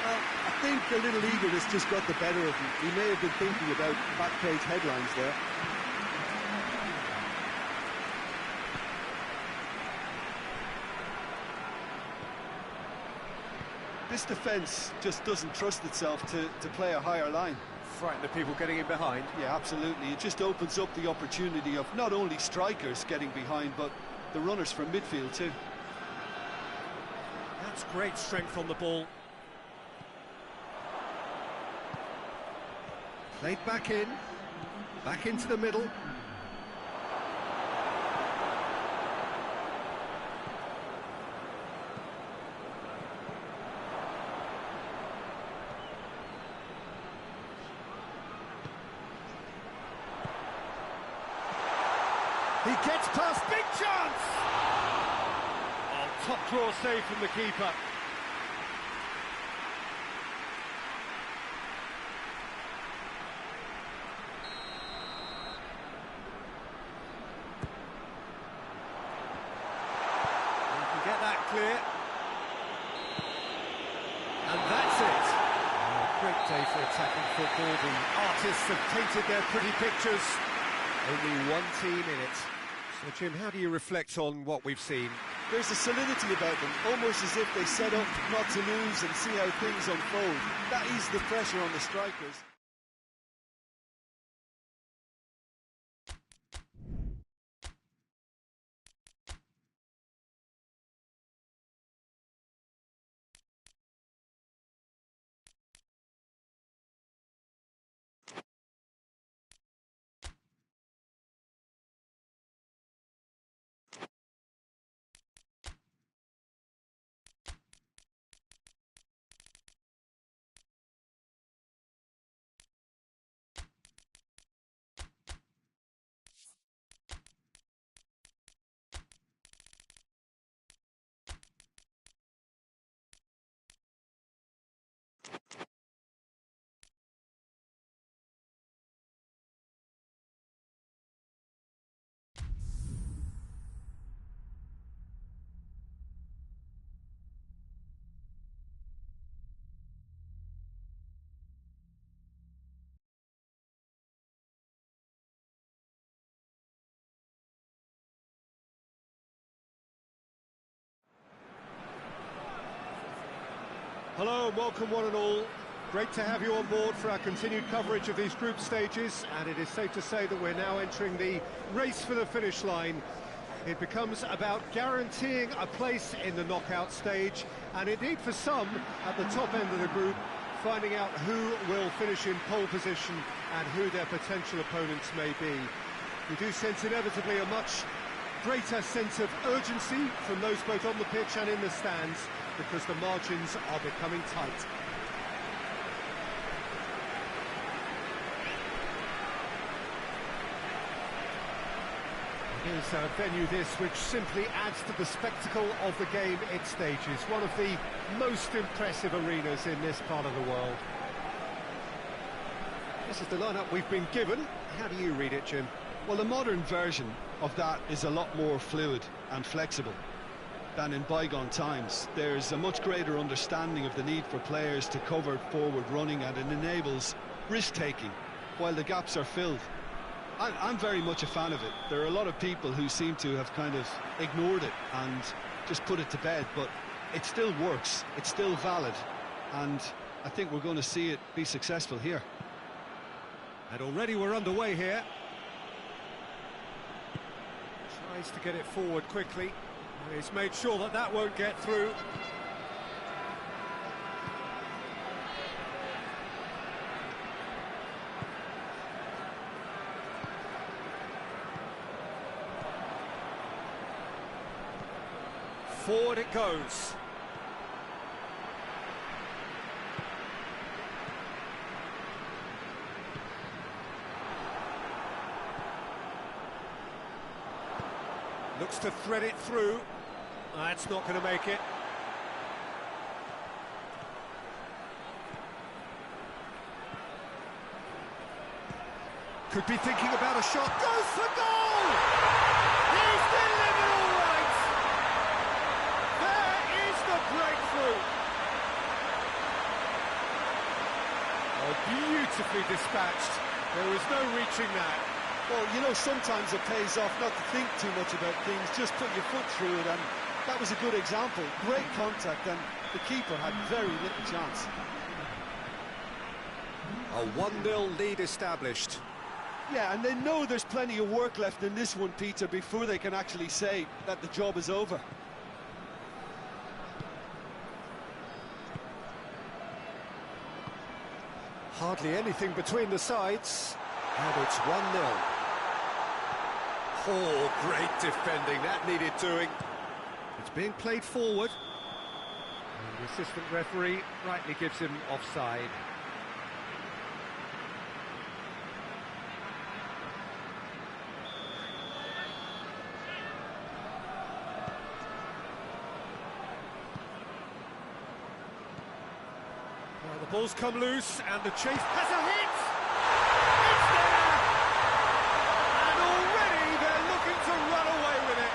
Well, I think a little eagerness just got the better of him. He may have been thinking about back-page headlines there. This defence just doesn't trust itself to play a higher line. Frighten the people getting in behind. Yeah, absolutely. It just opens up the opportunity of not only strikers getting behind, but the runners from midfield too. That's great strength on the ball. Played back into the middle. He gets past, big chance! Oh, top draw save from the keeper. clear. And that's it. A great day for attacking football. The artists have painted their pretty pictures. Only one team in it. So, Jim, how do you reflect on what we've seen? There's a solidity about them, almost as if they set up not to lose and see how things unfold. That eases the pressure on the strikers. Hello and welcome one and all. Great to have you on board for our continued coverage of these group stages, and it is safe to say that we're now entering the race for the finish line. It becomes about guaranteeing a place in the knockout stage, and indeed for some at the top end of the group, finding out who will finish in pole position and who their potential opponents may be. We do sense inevitably a much greater sense of urgency from those both on the pitch and in the stands, because the margins are becoming tight. It is a venue this which simply adds to the spectacle of the game it stages. One of the most impressive arenas in this part of the world. This is the lineup we've been given. How do you read it, Jim? Well, the modern version of that is a lot more fluid and flexible than in bygone times. There's a much greater understanding of the need for players to cover forward running, and it enables risk-taking while the gaps are filled. I'm very much a fan of it. There are a lot of people who seem to have kind of ignored it and just put it to bed, but it still works, it's still valid, and I think we're going to see it be successful here. And already we're underway here. Tries to get it forward quickly. He's made sure that that won't get through. Forward it goes. Looks to thread it through. That's not going to make it. Could be thinking about a shot. Goes for goal! He's delivered all right! There is the breakthrough! Oh, beautifully dispatched. There was no reaching that. Well, you know, sometimes it pays off not to think too much about things, just put your foot through it, and that was a good example. Great contact, and the keeper had very little chance. A 1-0 lead established. Yeah, and they know there's plenty of work left in this one, Peter, before they can actually say that the job is over. Hardly anything between the sides, and it's 1-0. Oh, great defending, that needed doing. It's being played forward. And the assistant referee rightly gives him offside. Well, the ball's come loose, and the chase has a hit! It's there! And already they're looking to run away with it.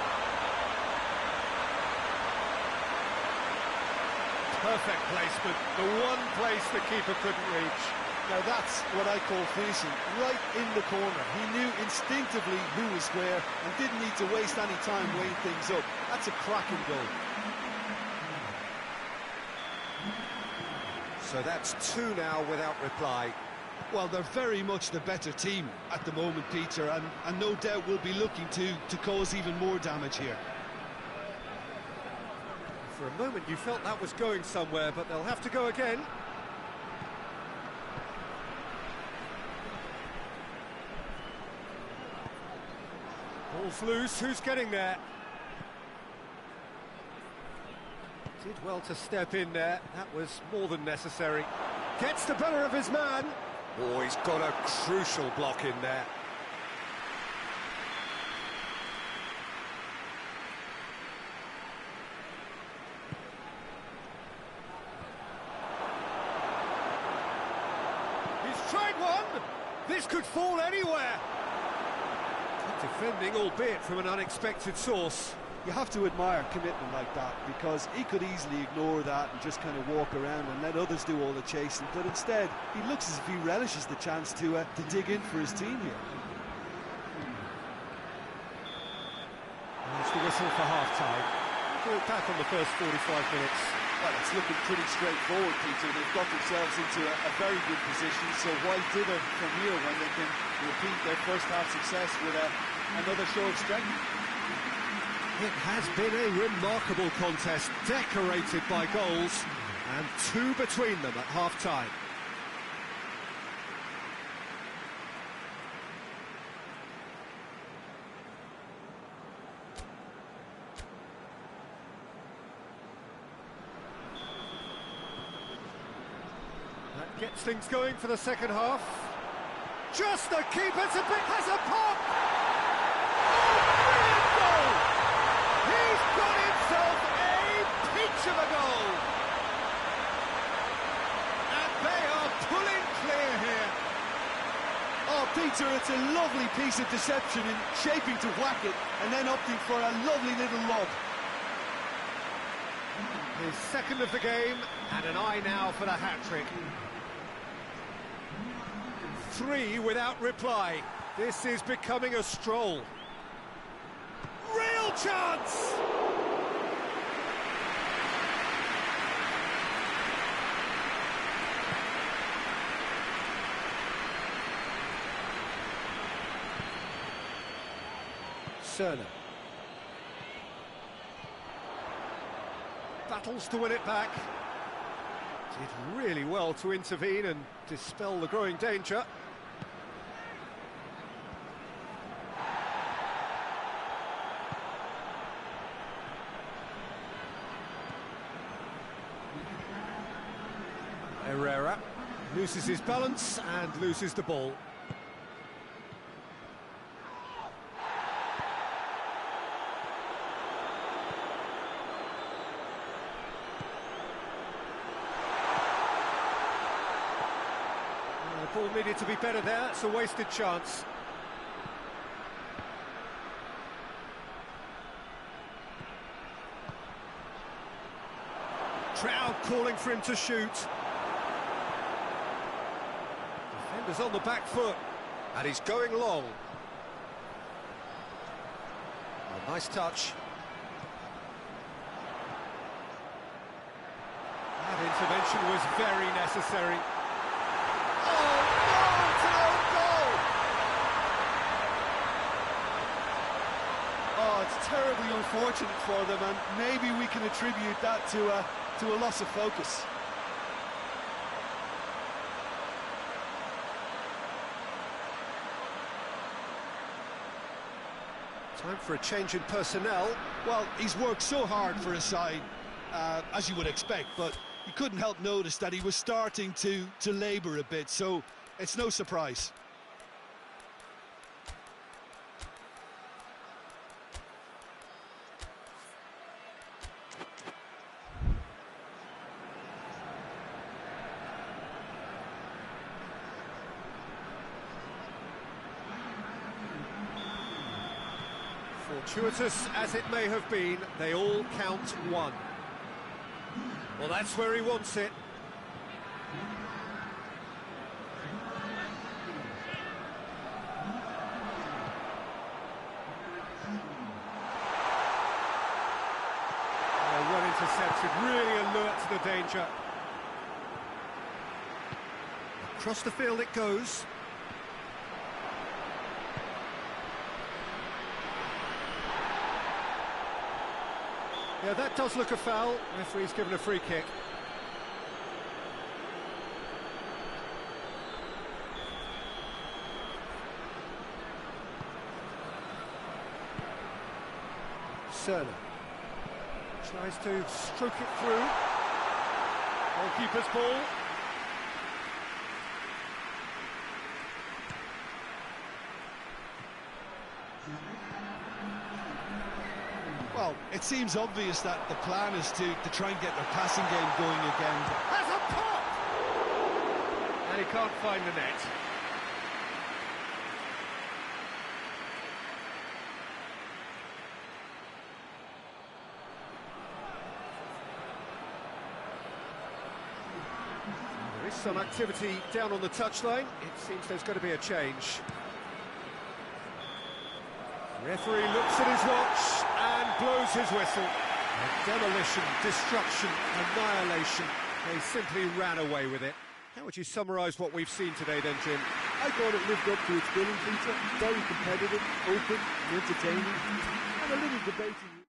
perfect placement, the one place the keeper couldn't reach. Now that's what I call finishing, right in the corner. He knew instinctively who was where and didn't need to waste any time weighing things up. That's a cracking goal. So that's 2 now without reply. Well, they're very much the better team at the moment, Peter, and no doubt will be looking to cause even more damage here. For a moment you felt that was going somewhere, but they'll have to go again. Ball's loose, who's getting there? Did well to step in there, that was more than necessary. Gets the better of his man. Oh, he's got a crucial block in there. He's tried one! This could fall anywhere! Good defending, albeit from an unexpected source. You have to admire commitment like that, because he could easily ignore that and just kind of walk around and let others do all the chasing, but instead he looks as if he relishes the chance to dig in for his team here. And it's the whistle for half-time. We're back on the first 45 minutes. Well, it's looking pretty straightforward, Peter. They've got themselves into a very good position, so why dither from here when they can repeat their first half success with another show of strength? It has been a remarkable contest, decorated by goals, and 2 between them at half-time. That gets things going for the second half. Just the keeper to pick, has a pop! He's got himself a peach of a goal! And they are pulling clear here. Oh, Peter, it's a lovely piece of deception in shaping to whack it and then opting for a lovely little lob. His second of the game, and an eye now for the hat-trick. 3 without reply. This is becoming a stroll. Real chance! Cerner. Battles to win it back. Did really well to intervene and dispel the growing danger. Herrera loses his balance and loses the ball. The ball needed to be better there, it's a wasted chance. Crowd calling for him to shoot. Defender's on the back foot, and he's going long. A nice touch. That intervention was very necessary. Oh, no, it's an own goal! Oh, it's terribly unfortunate for them, and maybe we can attribute that to a loss of focus. Time for a change in personnel. Well, he's worked so hard for his side, as you would expect, but you couldn't help notice that he was starting to labour a bit, so it's no surprise. Fortuitous as it may have been, they all count one. Well, that's where he wants it. Oh, well intercepted, really alert to the danger. Across the field it goes. Yeah, that does look a foul. Referee's given a free kick. Cerner tries to stroke it through. Goalkeeper's ball. Well, it seems obvious that the plan is to try and get their passing game going again. Has a pop! And he can't find the net. There is some activity down on the touchline. It seems there's going to be a change. Referee looks at his watch and blows his whistle. Demolition, destruction, annihilation. They simply ran away with it. How would you summarise what we've seen today then, Jim? I thought it lived up to its billing, Peter. Very competitive, open, entertaining, and a little debating.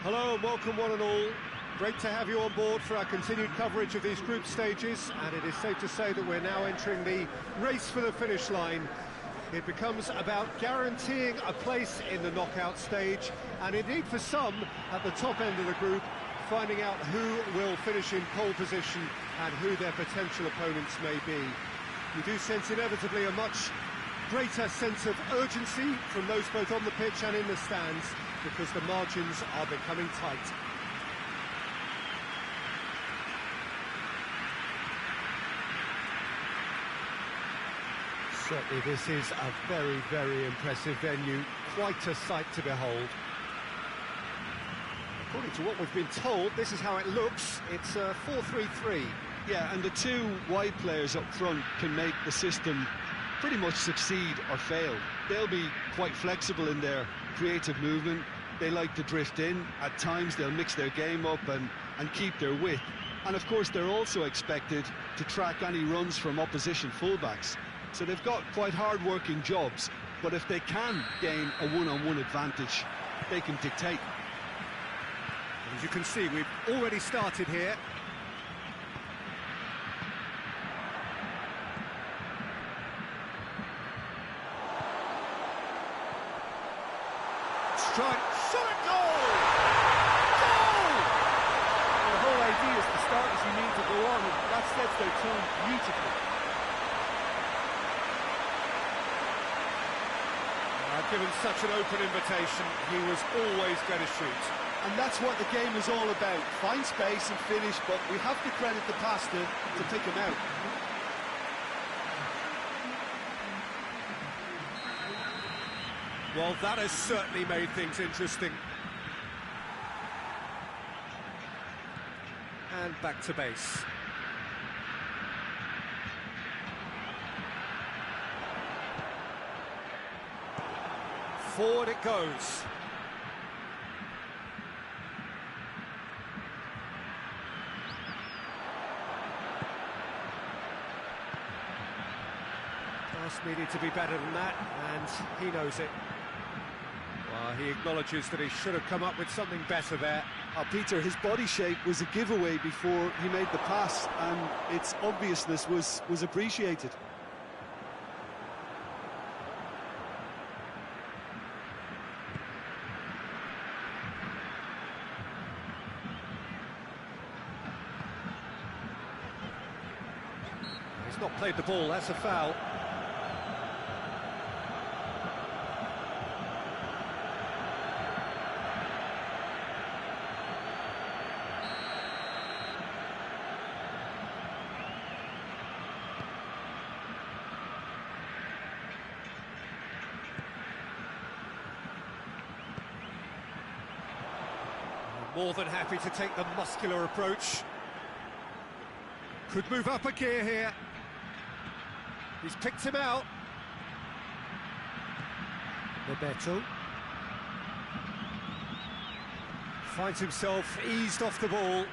Hello and welcome one and all. Great to have you on board for our continued coverage of these group stages, and it is safe to say that we're now entering the race for the finish line. It becomes about guaranteeing a place in the knockout stage, and indeed for some at the top end of the group, finding out who will finish in pole position and who their potential opponents may be. You do sense inevitably a much greater sense of urgency from those both on the pitch and in the stands, because the margins are becoming tight. Certainly this is a very, very impressive venue, quite a sight to behold. According to what we've been told, this is how it looks. It's a 4-3-3. Yeah, and the two wide players up front can make the system pretty much succeed or fail. They'll be quite flexible in their creative movement. They like to drift in. At times they'll mix their game up and keep their width. And of course they're also expected to track any runs from opposition fullbacks. So they've got quite hard-working jobs, but if they can gain a one-on-one advantage, they can dictate. As you can see, we've already started here. such an open invitation, he was always going to shoot. And that's what the game is all about. Find space and finish, but we have to credit the pass to pick him out. Well, that has certainly made things interesting. And back to base. Forward it goes. Pass needed to be better than that, and he knows it. Well, he acknowledges that he should have come up with something better there. Peter, his body shape was a giveaway before he made the pass, and its obviousness was appreciated. He's not played the ball, that's a foul. More than happy to take the muscular approach. Could move up a gear here. He's picked him out. Roberto finds himself eased off the ball.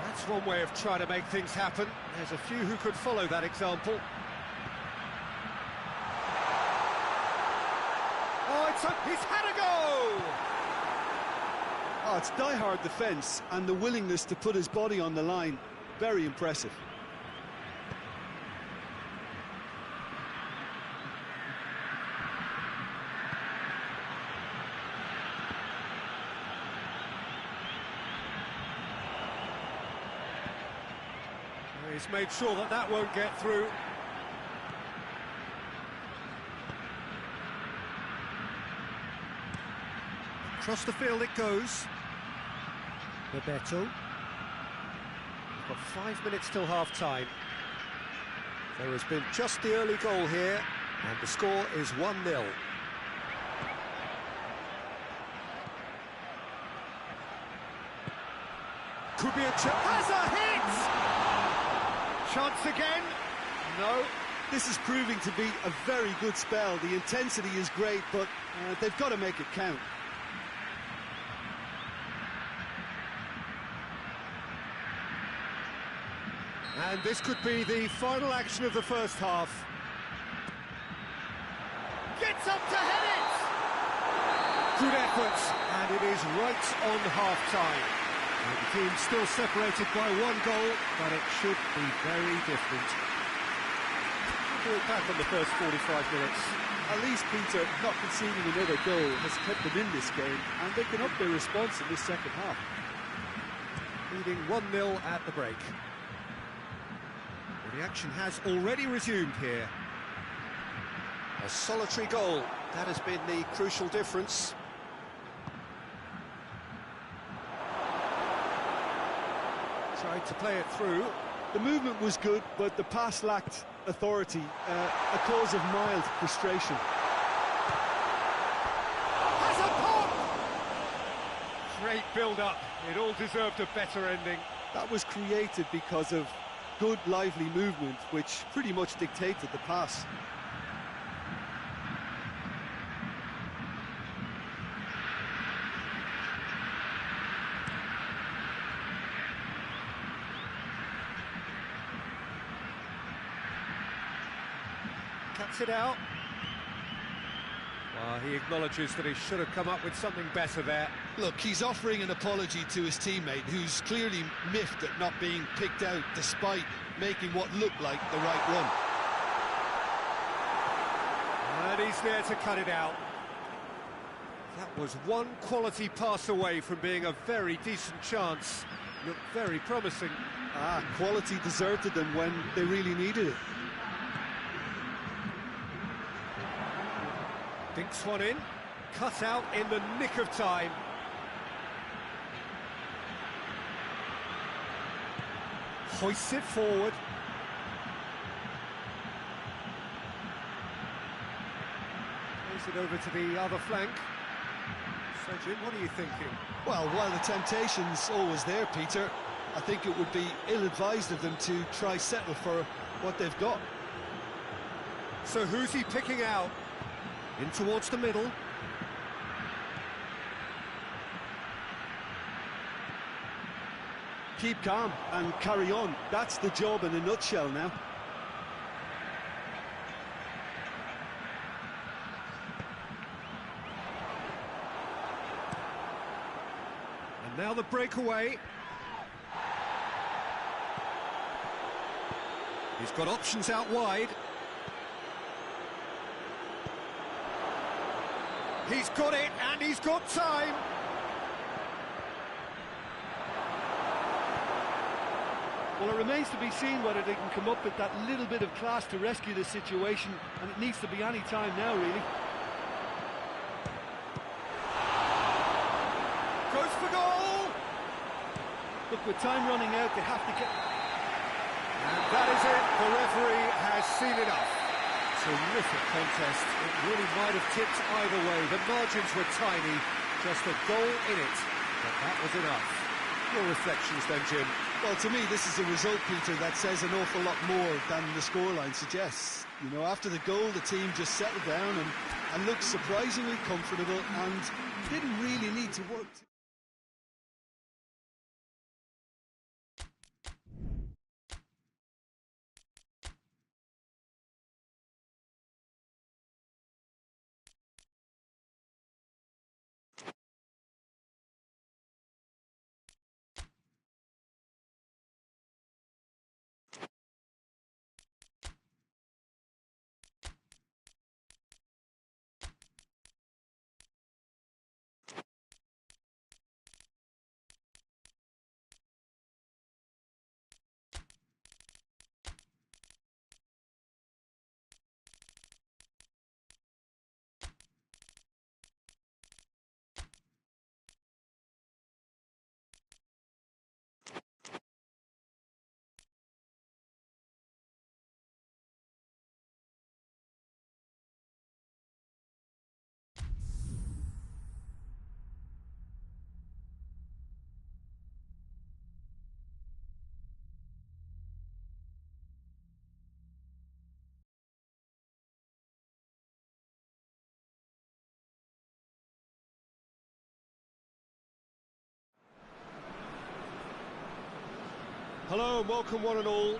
That's one way of trying to make things happen. There's a few who could follow that example. Oh, he's had a go! Oh, it's die-hard defence and the willingness to put his body on the line. Very impressive. He's made sure that that won't get through. Across the field it goes. Roberto. We've got 5 minutes till half-time. There has been just the early goal here, and the score is 1-0. Could be a chance. Has a hit! Chance again? No. This is proving to be a very good spell. The intensity is great, but they've got to make it count. And this could be the final action of the first half. Gets up to head it! Good effort, and it is right on half-time. The team's still separated by 1 goal, but it should be very different. We'll back on the first 45 minutes. At least Peter, not conceding another goal, has kept them in this game, and they can up their response in this second half. Leading 1-0 at the break. The action has already resumed here. A solitary goal, that has been the crucial difference. Tried to play it through. The movement was good, but the pass lacked authority, a cause of mild frustration. Has a pop! Great build-up, it all deserved a better ending. That was created because of good, lively movement, which pretty much dictated the pass. Cuts it out. Well, he acknowledges that he should have come up with something better there. Look, he's offering an apology to his teammate, who's clearly miffed at not being picked out despite making what looked like the right run. And he's there to cut it out. That was one quality pass away from being a very decent chance. Looked very promising. Quality deserted them when they really needed it. Dinks one in, cut out in the nick of time. Hoists it forward. Plays it over to the other flank. So Jim, what are you thinking? Well, while the temptation's always there, Peter, I think it would be ill-advised of them to try settle for what they've got. So who's he picking out? In towards the middle. Keep calm and carry on. That's the job in a nutshell now. And now the breakaway. He's got options out wide. He's got it, and he's got time. Well, it remains to be seen whether they can come up with that little bit of class to rescue the situation, and it needs to be any time now, really. Goes for goal! Look, with time running out, they have to get... And that is it, the referee has seen it up. Terrific contest, it really might have tipped either way. The margins were tiny, just a goal in it, but that was enough. Your reflections then, Jim? Well, to me, this is a result, Peter, that says an awful lot more than the scoreline suggests. You know, after the goal, the team just settled down and looked surprisingly comfortable and didn't really need to work. Hello and welcome one and all.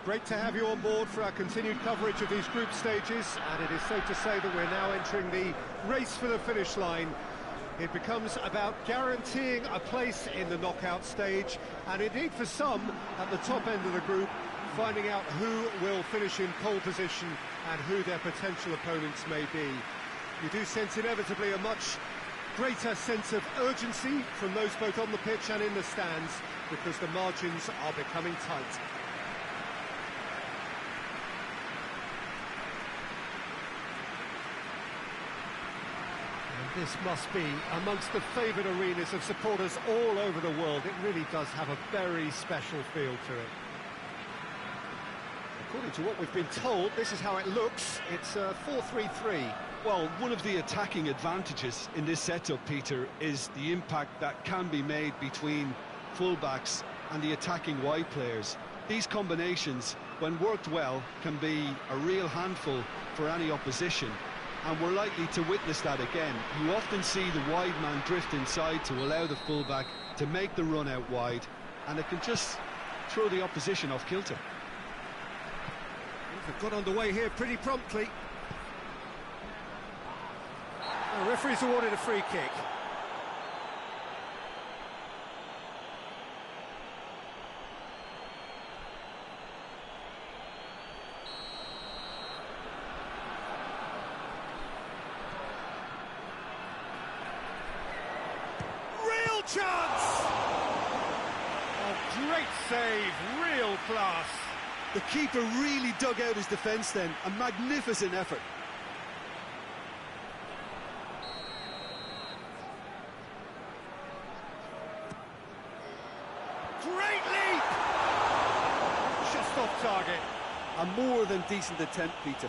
Great to have you on board for our continued coverage of these group stages, and it is safe to say that we're now entering the race for the finish line. It becomes about guaranteeing a place in the knockout stage, and indeed for some at the top end of the group, finding out who will finish in pole position and who their potential opponents may be. You do sense inevitably a much greater sense of urgency from those both on the pitch and in the stands, because the margins are becoming tight. And this must be amongst the favoured arenas of supporters all over the world. It really does have a very special feel to it. According to what we've been told, this is how it looks. It's 4-3-3. Well, one of the attacking advantages in this setup, Peter, is the impact that can be made between fullbacks and the attacking wide players. These combinations, when worked well, can be a real handful for any opposition, and we're likely to witness that again. You often see the wide man drift inside to allow the fullback to make the run out wide, and it can just throw the opposition off kilter. They've got underway here pretty promptly. The referee's awarded a free kick. Real chance! A great save, real class. The keeper really dug out his defence then, a magnificent effort. Great leap! Just off target. A more than decent attempt, Peter.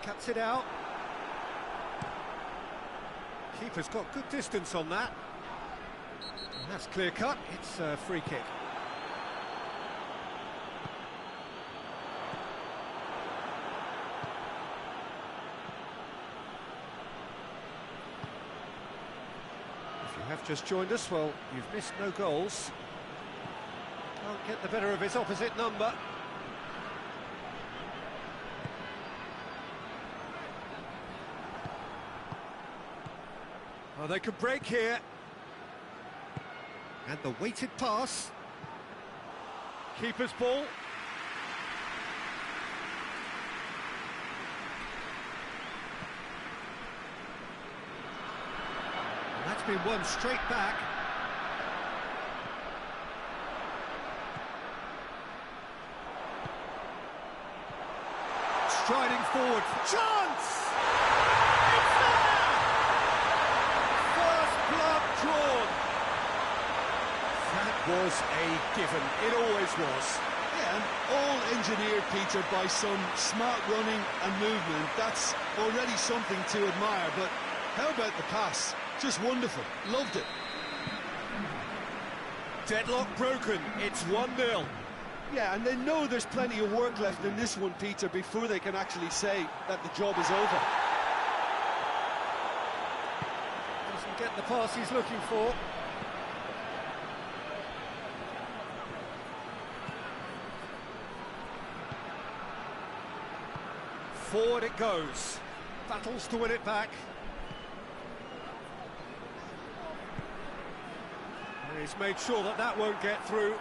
Cuts it out. Keeper's got good distance on that. And that's clear cut. It's a free kick. If you have just joined us, well, you've missed no goals. Can't get the better of his opposite number. Oh, they could break here. And the weighted pass. Keeper's ball. And that's been won straight back. Striding forward. Chance! Drawn. That was a given. It always was. Yeah, and all engineered, Peter, by some smart running and movement. That's already something to admire, but how about the pass? Just wonderful. Loved it. Deadlock broken. It's 1-0. Yeah, and they know there's plenty of work left in this one, Peter, before they can actually say that the job is over. Get the pass he's looking for. Forward it goes. Battles to win it back. And he's made sure that that won't get through.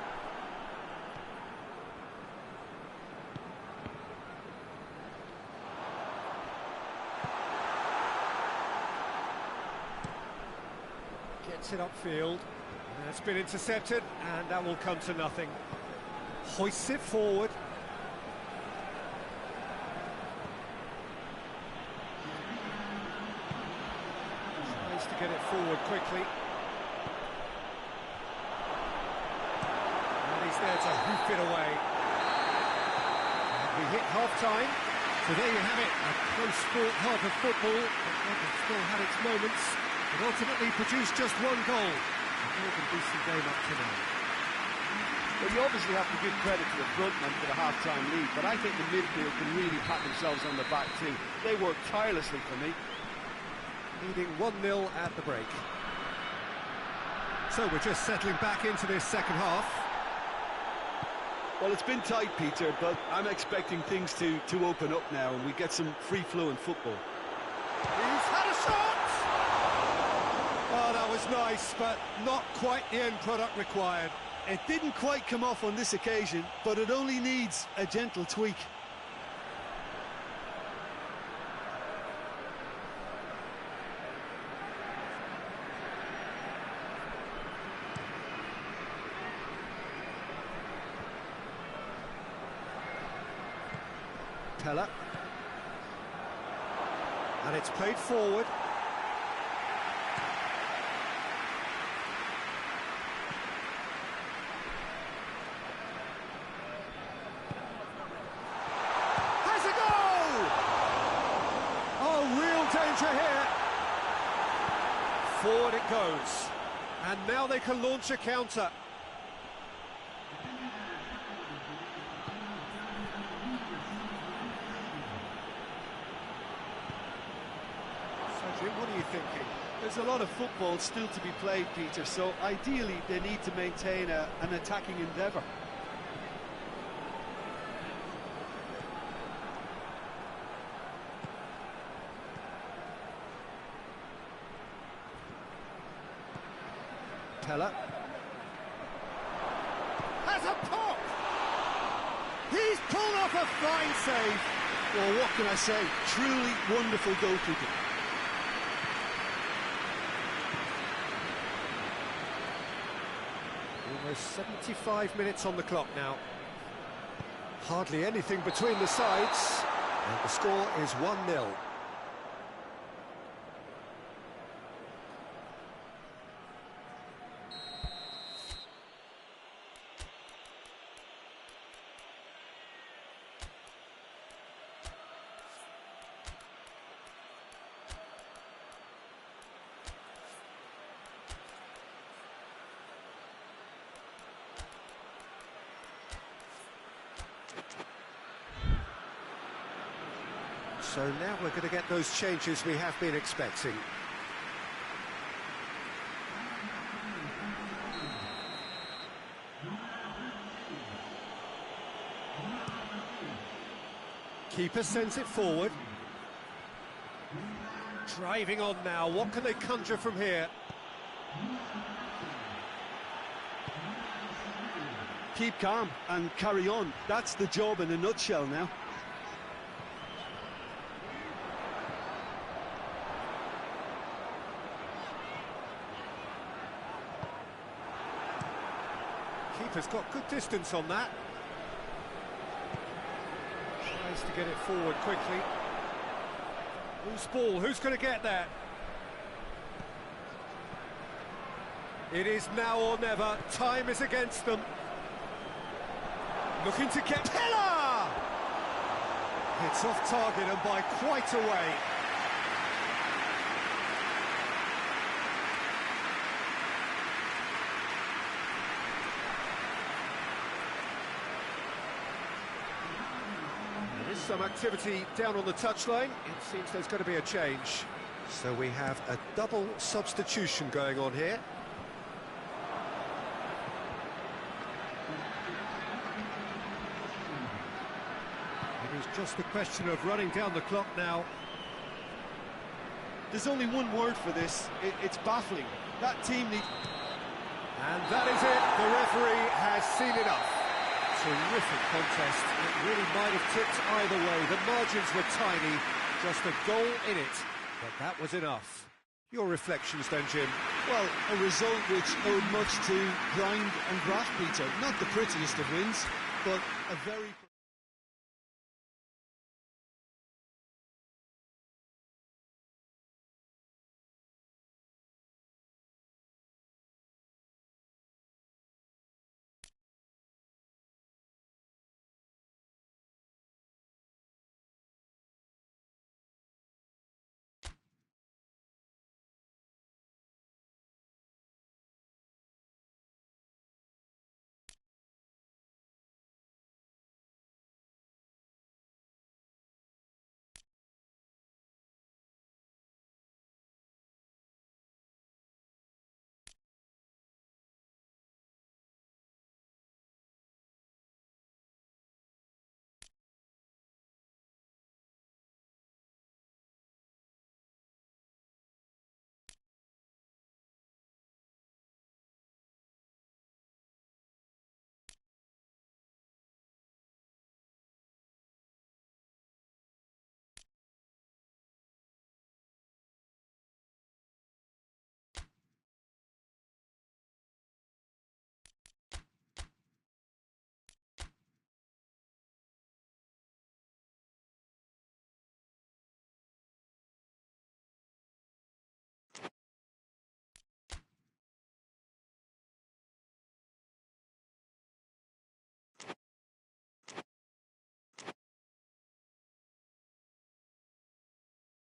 Gets it upfield. It's been intercepted, and that will come to nothing. Hoists it forward. Tries to get it forward quickly. And he's there to hoof it away. And we hit half-time. So there you have it, a close-fought half of football. But still had its moments. It ultimately produced just one goal. A more than decent game up to now. Well, you obviously have to give credit to the front men for the half-time lead, but I think the midfield can really pat themselves on the back too. They worked tirelessly for me. Leading 1-0 at the break. So we're just settling back into this second half. Well, it's been tight, Peter, but I'm expecting things to open up now and we get some free-flowing football. He's had a shot! Oh, that was nice, but not quite the end product required. It didn't quite come off on this occasion, but it only needs a gentle tweak. Pella. And it's played forward. Has a goal! Oh, real danger here. Forward it goes. And now they can launch a counter. What are you thinking? There's a lot of football still to be played, Peter, so ideally they need to maintain an attacking endeavour. Pella. has a pop! He's pulled off a fine save. Well, what can I say? Truly wonderful goalkeeping. Almost 75 minutes on the clock now. Hardly anything between the sides, and the score is 1-0. So now we're going to get those changes we have been expecting. Keeper sends it forward. Driving on now, what can they conjure from here? Keep calm and carry on. That's the job in a nutshell now. Keeper's got good distance on that. Tries to get it forward quickly. Loose ball, who's going to get that? It is now or never, time is against them. Looking to get Pillar! It's off target and by quite a way. Some activity down on the touchline. It seems there's going to be a change. So we have a double substitution going on here. It is just a question of running down the clock now. There's only one word for this. It's baffling. That team needs... And that is it. The referee has seen enough. Terrific contest. It really might have tipped either way. The margins were tiny, just a goal in it, but that was enough. Your reflections then, Jim? Well, a result which owed much to grind and graft, Peter. Not the prettiest of wins, but a very...